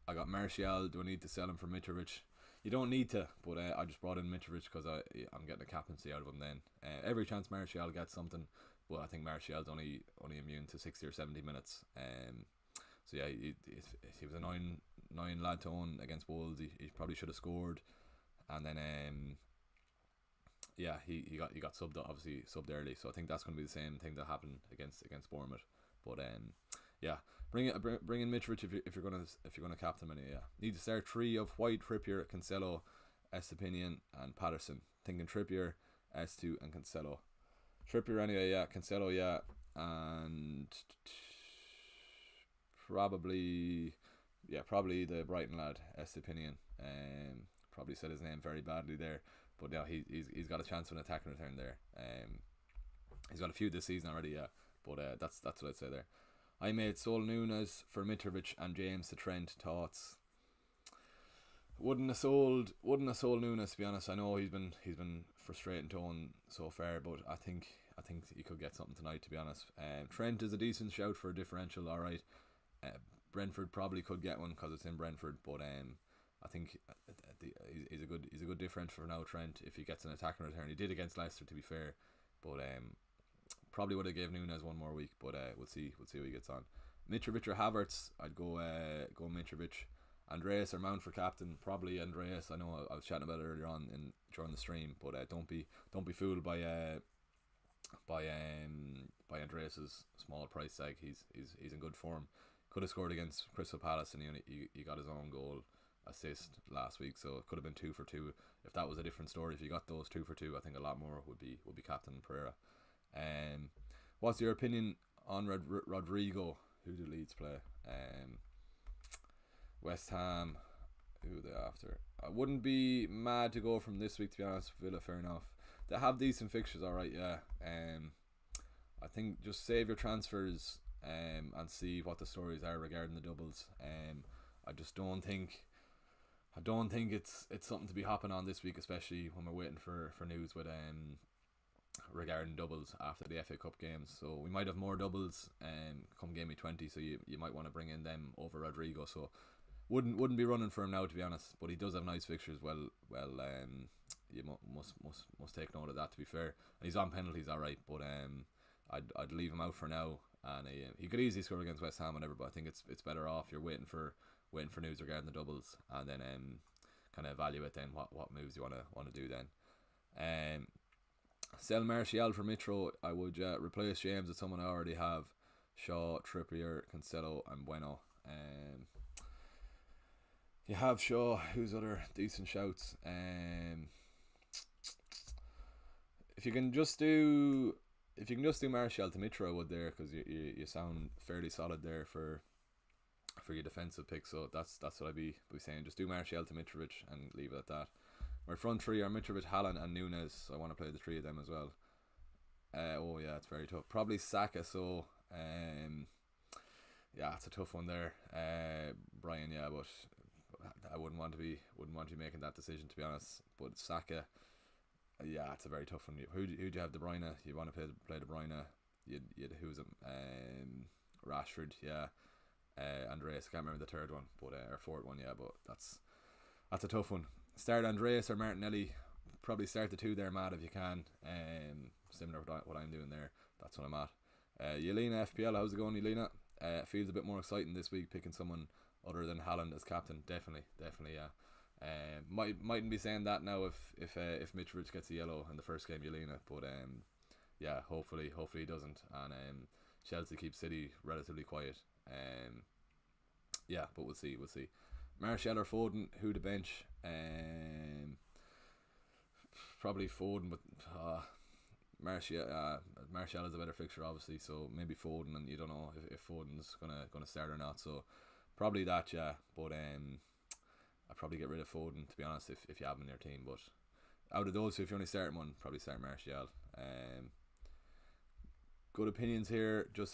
I got Martial. Do I need to sell him for Mitrovic? You don't need to, but I just brought in Mitrovic because I'm getting a captaincy out of him then. Every chance Martial gets something, but I think Martial's only immune to 60 or 70 minutes. So yeah, he was a nine lad to own against Wolves. He probably should have scored, and then yeah, he got subbed, obviously subbed early. So I think that's going to be the same thing that happened against Bournemouth. But yeah, bring in Mitrovic if you're gonna captain him. Yeah, need to start three of White, Trippier, Cancelo, Estepinian and Patterson. Thinking Trippier, S2 and Cancelo. Trippier anyway, yeah. Cancelo, yeah, and probably the Brighton lad, Estepinian. Probably said his name very badly there, but yeah, he's got a chance of an attacking return there. He's got a few this season already, yeah. But that's what I'd say there. I made Sol Nunes for Mitrovic and James to Trent. Thoughts? Wouldn't have sold Nunes, to be honest. I know he's been frustrating to own so far, but I think he could get something tonight, to be honest. Trent is a decent shout for a differential, all right. Brentford probably could get one because it's in Brentford, but I think he's a good differential for now. Trent, if he gets an attacking return, he did against Leicester, to be fair, but probably would have gave Nunes one more week, but we'll see how he gets on. Mitrovic or Havertz? I'd go Mitrovic. Andreas or Mount for captain? Probably Andreas. I know I was chatting about it earlier on during the stream, but don't be fooled by Andreas's small price tag. He's in good form. Could have scored against Crystal Palace, and he got his own goal assist last week, so it could have been 2 for 2 if that was a different story. If you got those 2 for 2, I think a lot more would be captain Pereira. What's your opinion on Rodrigo? Who do Leeds play? West Ham. Who are they after? I wouldn't be mad to go from this week, to be honest. Villa, fair enough. They have decent fixtures, alright, yeah. I think just save your transfers and see what the stories are regarding the doubles. I just don't think it's something to be hopping on this week, especially when we're waiting for news with regarding doubles after the FA Cup games. So we might have more doubles come game week 20, so you might want to bring in them over Rodrigo. So wouldn't be running for him now, to be honest, but he does have nice fixtures. You must take note of that, to be fair. And he's on penalties, alright, but I'd leave him out for now, and he could easily score against West Ham, whatever, but I think it's better off you're waiting for news regarding the doubles, and then kind of evaluate then what moves you want to do then. Sell Martial for Mitro. I would replace James with someone I already have. Shaw, Trippier, Cancelo and Bueno. You have Shaw. Who's other decent shouts? If you can just do if you can just do Martial to Mitro, I would there, because you sound fairly solid there for your defensive pick. So that's what I'd be saying. Just do Martial to Mitrovic and leave it at that. My front three are Mitrovic, Haaland, and Nunes. So I want to play the three of them as well. Oh yeah, it's very tough. Probably Saka. So yeah, it's a tough one there. Brian, yeah, but I wouldn't want to be making that decision, to be honest. But Saka, yeah, it's a very tough one. Who do you have? De Bruyne. You want to play De Bruyne? You'd who's Rashford, yeah. Andreas, I can't remember the third one, but or fourth one, yeah. But that's a tough one. Start Andreas or Martinelli. Probably start the two there, Matt, if you can. Similar to what I'm doing there. That's what I'm at. Yelena FPL, how's it going, Yelena? Feels a bit more exciting this week, picking someone other than Haaland as captain. Definitely, yeah. Mightn't be saying that now if Mitrovic gets a yellow in the first game, Yelena. But yeah, hopefully he doesn't, and Chelsea keeps City relatively quiet. Yeah, but we'll see. Martial or Foden, who to bench? Probably Foden, but Martial is a better fixture, obviously. So maybe Foden, and you don't know if Foden's gonna start or not. So probably that, yeah. But I'd probably get rid of Foden, to be honest, if you have him in your team. But out of those two, if you only start one, probably start Martial. Good opinions here, good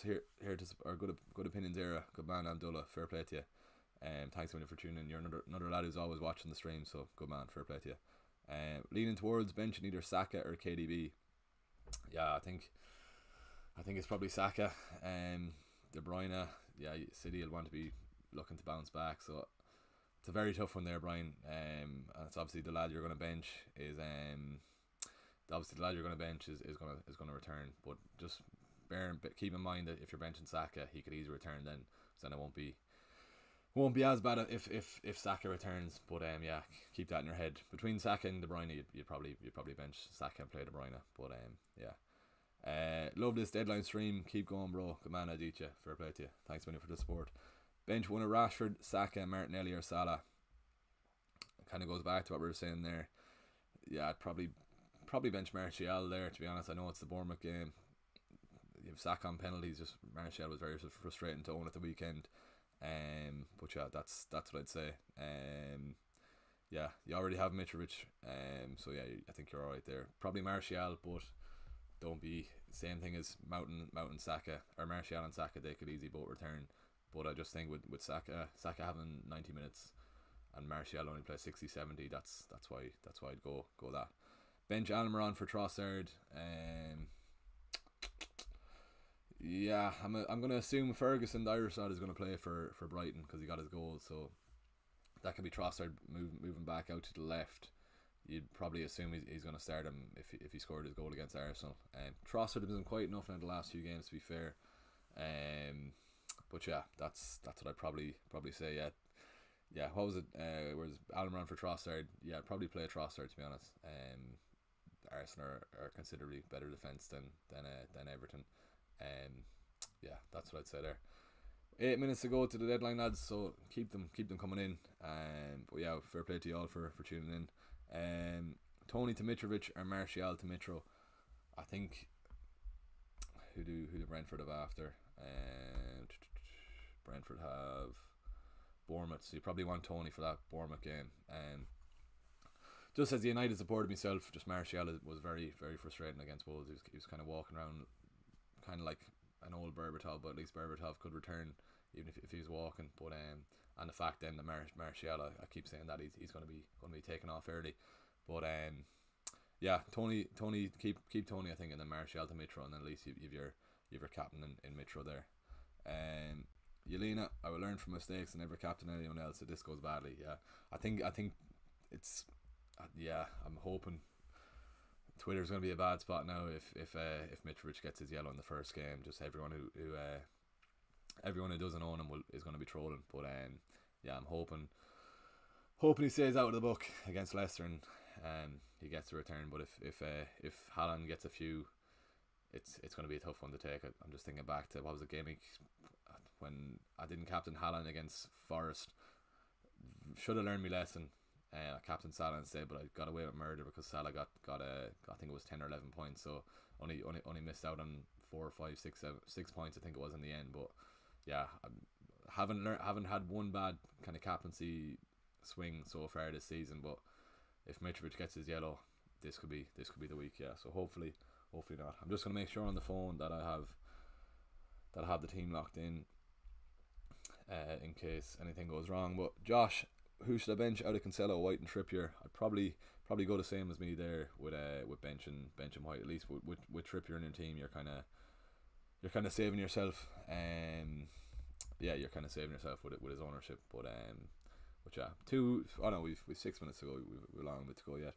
opinions era. Good man, Abdullah. Fair play to you. Thanks so much for tuning in. You're another lad who's always watching the stream, so good man. Fair play to you. Leaning towards benching either Saka or KDB. Yeah, I think it's probably Saka. De Bruyne, yeah, City will want to be looking to bounce back, so it's a very tough one there, Brian. And it's obviously the lad you're going to bench is gonna return, but just keep in mind that if you're benching Saka, he could easily return then, so then it won't be as bad if Saka returns. But yeah, keep that in your head. Between Saka and De Bruyne, you'd probably bench Saka and play De Bruyne. But yeah, love this deadline stream. Keep going, bro. Good man, Aditya. Fair play to you. Thanks many for the support. Bench one of Rashford, Saka, Martinelli, or Salah. Kind of goes back to what we were saying there. Yeah, I'd probably bench Martial there, to be honest. I know it's the Bournemouth game. You have Saka on penalties. Just Martial was very frustrating to own at the weekend. But yeah, that's what I'd say. Yeah, you already have Mitrovic. So yeah, I think you're alright there. Probably Martial, but don't be same thing as Mountain Saka, or Martial and Saka. They could easily both return. But I just think with Saka having 90 minutes and Martial only plays 60-70, that's why I'd go that. Bench Almiron for Trossard. Yeah, I'm gonna assume Ferguson, the Irish side, is gonna play for Brighton because he got his goal. So that could be Trossard moving back out to the left. You'd probably assume he's gonna start him if he scored his goal against Arsenal. Trossard has been quite enough in the last few games, to be fair. But yeah, that's what I'd probably say. Yeah. What was it? Whereas Almiron for Trossard, yeah, I'd probably play Trossard, to be honest. Arsenal are considerably better defence than Everton. Yeah, that's what I'd say there. 8 minutes to go to the deadline, lads, so keep them coming in. But yeah, fair play to you all for tuning in. Tony to Mitrovic or Martial to Mitro. I think who do Brentford have after? Brentford have Bournemouth, so you probably want Tony for that Bournemouth game. Just as the United supporter myself, just Martial was very, very frustrating against Wolves. He was kind of walking around kind of like an old Berbatov, but at least Berbatov could return even if he was walking. But and the fact then that Martial, I keep saying that he's going to be taken off early. But yeah, Tony keep Tony, I think, and then Martial to Mitro, and then at least you've your captain in Mitro there. Yelena, I will learn from mistakes and never captain anyone else if this goes badly. Yeah, I think it's yeah, I'm hoping Twitter's going to be a bad spot now if Mitrovic gets his yellow in the first game. Just everyone who doesn't own him is going to be trolling. But yeah, I'm hoping he stays out of the book against Leicester and he gets a return. But if Haaland gets a few, it's going to be a tough one to take. I'm just thinking back to what was the GAMEWEEK when I didn't captain Haaland against Forest. Should have learned my lesson. Captain Salah instead, but I got away with murder because Salah got I think it was 10 or 11 points, so only missed out on 4 or 5, 6, 7, 6 points I think it was in the end. But yeah, haven't had one bad kind of captaincy swing so far this season. But if Mitrovic gets his yellow, this could be the week. Yeah, so hopefully not. I'm just gonna make sure on the phone that I have the team locked in case anything goes wrong. But Josh, who should I bench out of Cancelo, White and Trippier? I'd probably go the same as me there with benching White. At least with Trippier in your team, you're kind of saving yourself. You're kind of saving yourself with his ownership. But we've 6 minutes to go. We've a long bit to go yet.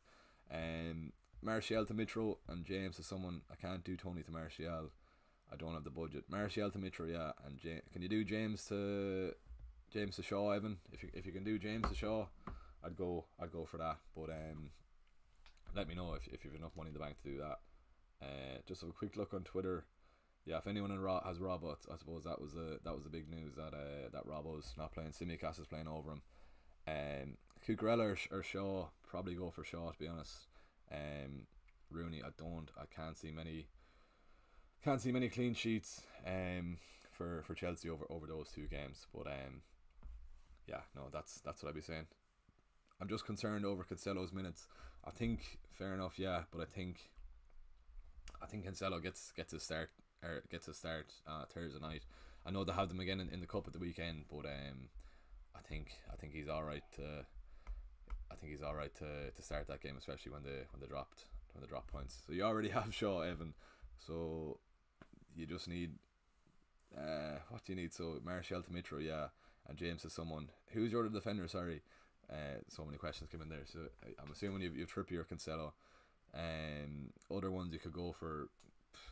Martial to Mitro and James to someone. I can't do Tony to Martial. I don't have the budget. Martial to Mitro, yeah, and can you do James to Shaw, Evan? If you can do James to Shaw, I'd go for that. But let me know if you've enough money in the bank to do that. Just have a quick look on Twitter. Yeah, if anyone has Robbo, I suppose that was the big news that Robbo's not playing. Simicast is playing over him. Cucurella or Shaw, probably go for Shaw to be honest. Rooney, I can't see many clean sheets for Chelsea over those two games. But that's what I'd be saying. I'm just concerned over Cancelo's minutes. I think fair enough, yeah, but I think Cancelo gets a start Thursday night. I know they have them again in the cup at the weekend, but I think he's all right to start that game, especially when they drop points. So you already have Shaw, Evan. So you just need what do you need? So Martial to Mitro, yeah, and James to someone. Who's your other defender? Sorry, so many questions come in there. So I'm assuming you've Trippier or Cancelo. Other ones you could go for,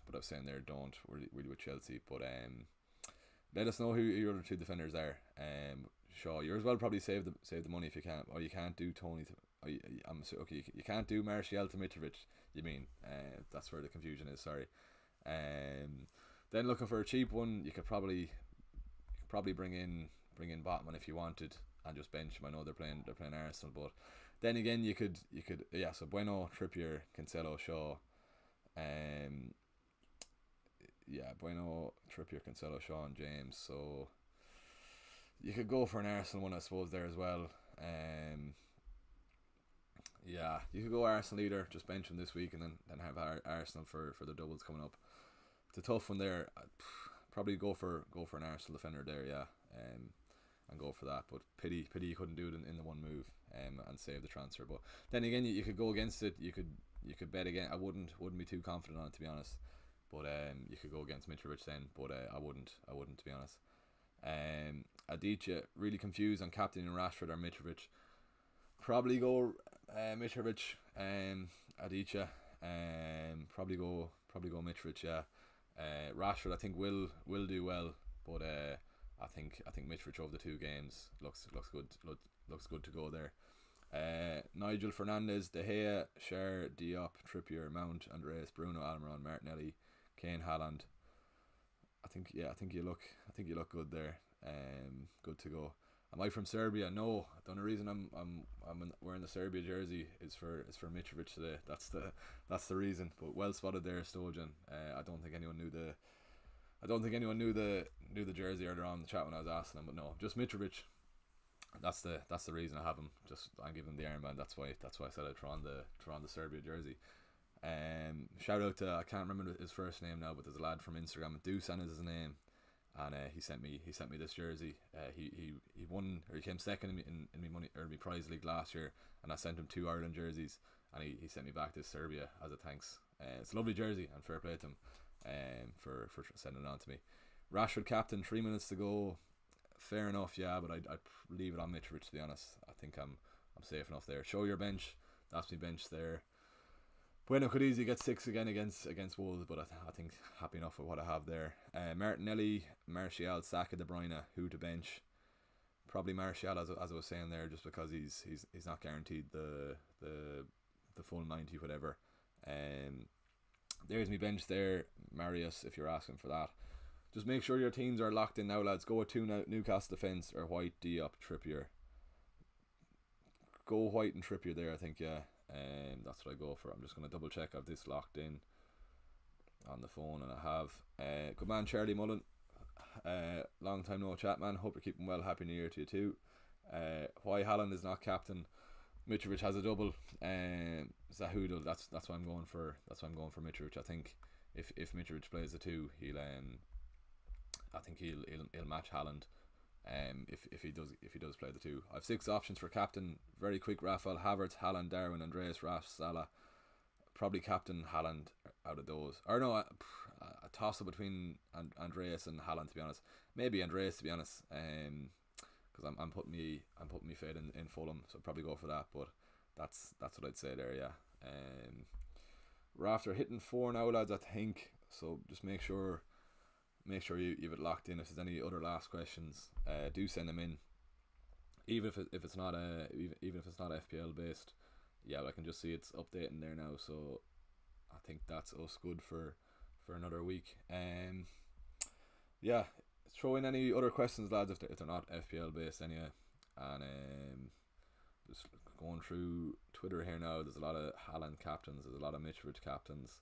but I was saying there don't really with Chelsea. But let us know who your other two defenders are. Shaw, yours well probably save the money if you can. Or you can't do Tony. You can't do Martial to Mitrovic. You mean that's where the confusion is. Sorry. Then looking for a cheap one, you could probably bring in Botman if you wanted and just bench him. I know they're playing Arsenal, but then again you could so Bueno, Trippier, Cancelo, Shaw. Bueno, Trippier, Cancelo, Shaw and James. So you could go for an Arsenal one I suppose there as well. You could go Arsenal leader, just bench him this week and then have Arsenal for the doubles coming up. It's a tough one there. I'd probably go for an Arsenal defender there, and go for that. But pity you couldn't do it in the one move and save the transfer. But then again, you could go against it. You could bet again. I wouldn't be too confident on it to be honest. But you could go against Mitrovic then. But I wouldn't to be honest. Aditya, really confused on captain in Rashford or Mitrovic. Probably go Mitrovic. Aditya. Probably go Mitrovic. Yeah. Rashford I think will do well, but I think Mitrovic over the two games looks good to go there. Nigel Fernandez, De Gea, Schär, Diop, Trippier, Mount, Andreas, Bruno, Almiron, Martinelli, Kane, Haaland. I think you look good there. Good to go. Am I from Serbia? No. The only reason I'm wearing the Serbia jersey is for Mitrovic today. That's the reason. But well spotted there, Stojan. I don't think anyone knew the jersey earlier on in the chat when I was asking him. But no, just Mitrovic. That's the reason I have him. Just I'm giving him the armband. That's why I said I'd throw on the Serbia jersey. Shout out to, I can't remember his first name now, but there's a lad from Instagram. Dusan is his name. And he sent me this jersey. He won, or he came second in me money or me prize league last year, and I sent him 2 Ireland jerseys, and he sent me back this Serbia as a thanks. It's a lovely jersey, and fair play to him for sending it on to me. Rashford captain, 3 minutes to go. Fair enough, yeah, but I'd leave it on Mitrovic to be honest. I think I'm safe enough there. Show your bench. That's my bench there. Bueno could easily get 6 again against Wolves, but I think happy enough with what I have there. Martinelli, Martial, Saka, De Bruyne, who to bench? Probably Martial, as I was saying there, just because he's not guaranteed the full 90 whatever. There's my bench there. Marius, if you're asking for that. Just make sure your teams are locked in now, lads. Go with 2 Newcastle defence or White, Diop, Trippier. go White and Trippier there, I think, yeah. That's what I go for. I'm just going to double check I've this locked in on the phone, and I have. Good man, Charlie Mullen. Long time no chat, man. Hope you're keeping well. Happy New Year to you too. Why Haaland is not captain? Mitrovic has a double. Zahudo. That's why I'm going for. That's why I'm going for Mitrovic. I think if Mitrovic plays the two, I think he'll match Haaland. If he does play the two, I've 6 options for captain. Very quick: Rafael, Havertz, Haaland, Darwin, Andreas, Rash, Salah. Probably captain Haaland out of those. Or no, a toss up between Andreas and Haaland, to be honest. Maybe Andreas, to be honest. Because I'm putting me fade in Fulham, so I'd probably go for that. But that's what I'd say there, yeah. We're after hitting 4 now, lads, I think. So just make sure you have it locked in. If there's any other last questions, do send them in. Even if it's not FPL based, yeah, I can just see it's updating there now. So I think that's us good for another week. Yeah, throw in any other questions, lads, if they're not FPL based anyway. And just going through Twitter here now, there's a lot of Haaland captains, there's a lot of Mitrovic captains,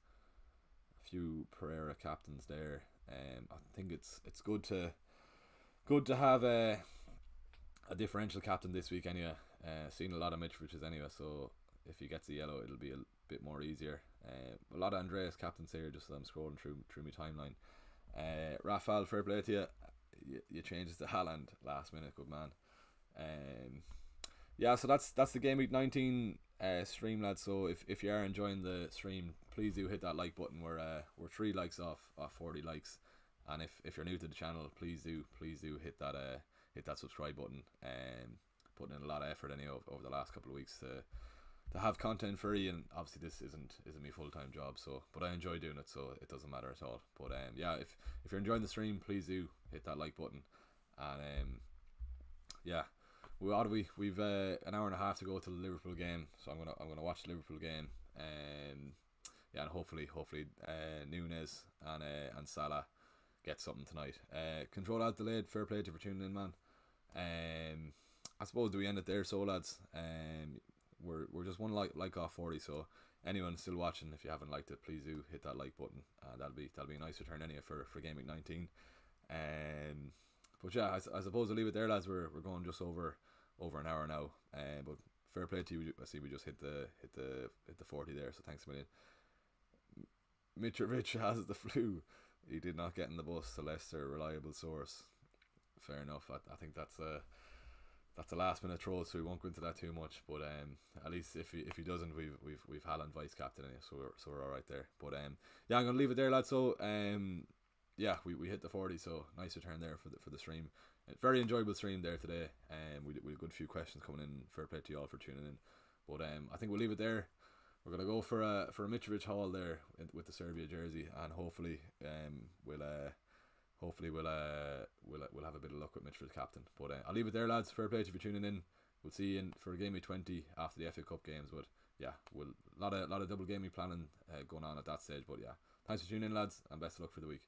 a few Pereira captains there. I think it's good to have a differential captain this week anyway. Seen a lot of Mitrovic's anyway, so if he gets a yellow, it'll be a bit more easier. A lot of Andreas captains here, just as I'm scrolling through my timeline. Rafael, fair play to you. You changed to Haaland last minute, good man. Yeah, so that's the Game Week 19 stream, lads. So if you are enjoying the stream, please do hit that like button. We're 3 likes off 40 likes, and if you're new to the channel, please do hit that subscribe button. Putting in a lot of effort anyway over the last couple of weeks to have content free, and obviously this isn't my full-time job, so but I enjoy doing it, so it doesn't matter at all. But yeah, if you're enjoying the stream, please do hit that like button. And yeah, we've an hour and a half to go to the Liverpool game, so I'm gonna watch the Liverpool game. Yeah, and hopefully Núñez and Salah get something tonight. Control as delayed. Fair play to you for tuning in, man. I suppose do we end it there, so lads? We're just one like off 40, so anyone still watching, if you haven't liked it, please do hit that like button. That'll be a nice return anyway for Game Week 19. But yeah, I suppose I'll leave it there, lads. We're going just over an hour now. But fair play to you. I see we just hit the 40 there, so thanks a million. Mitrovic has the flu. He did not get in the bus to Leicester. Reliable source. Fair enough. I think that's a last minute throw, so we won't go into that too much. But at least if he doesn't, we've Haaland vice captain anyway, so we're all right there. But yeah, I'm gonna leave it there, lads. So yeah, we hit the 40, so nice return there for the stream. Very enjoyable stream there today. We had a good few questions coming in. Fair play to you all for tuning in. But I think we'll leave it there. We're gonna go for a Mitrovic haul there with the Serbia jersey, and hopefully we'll have a bit of luck with Mitrovic captain. But I'll leave it there, lads. Fair play to you for tuning in. We'll see you in for Game Week 20 after the FA Cup games. But yeah, a lot of double game week planning going on at that stage. But yeah, thanks for tuning in, lads, and best of luck for the week.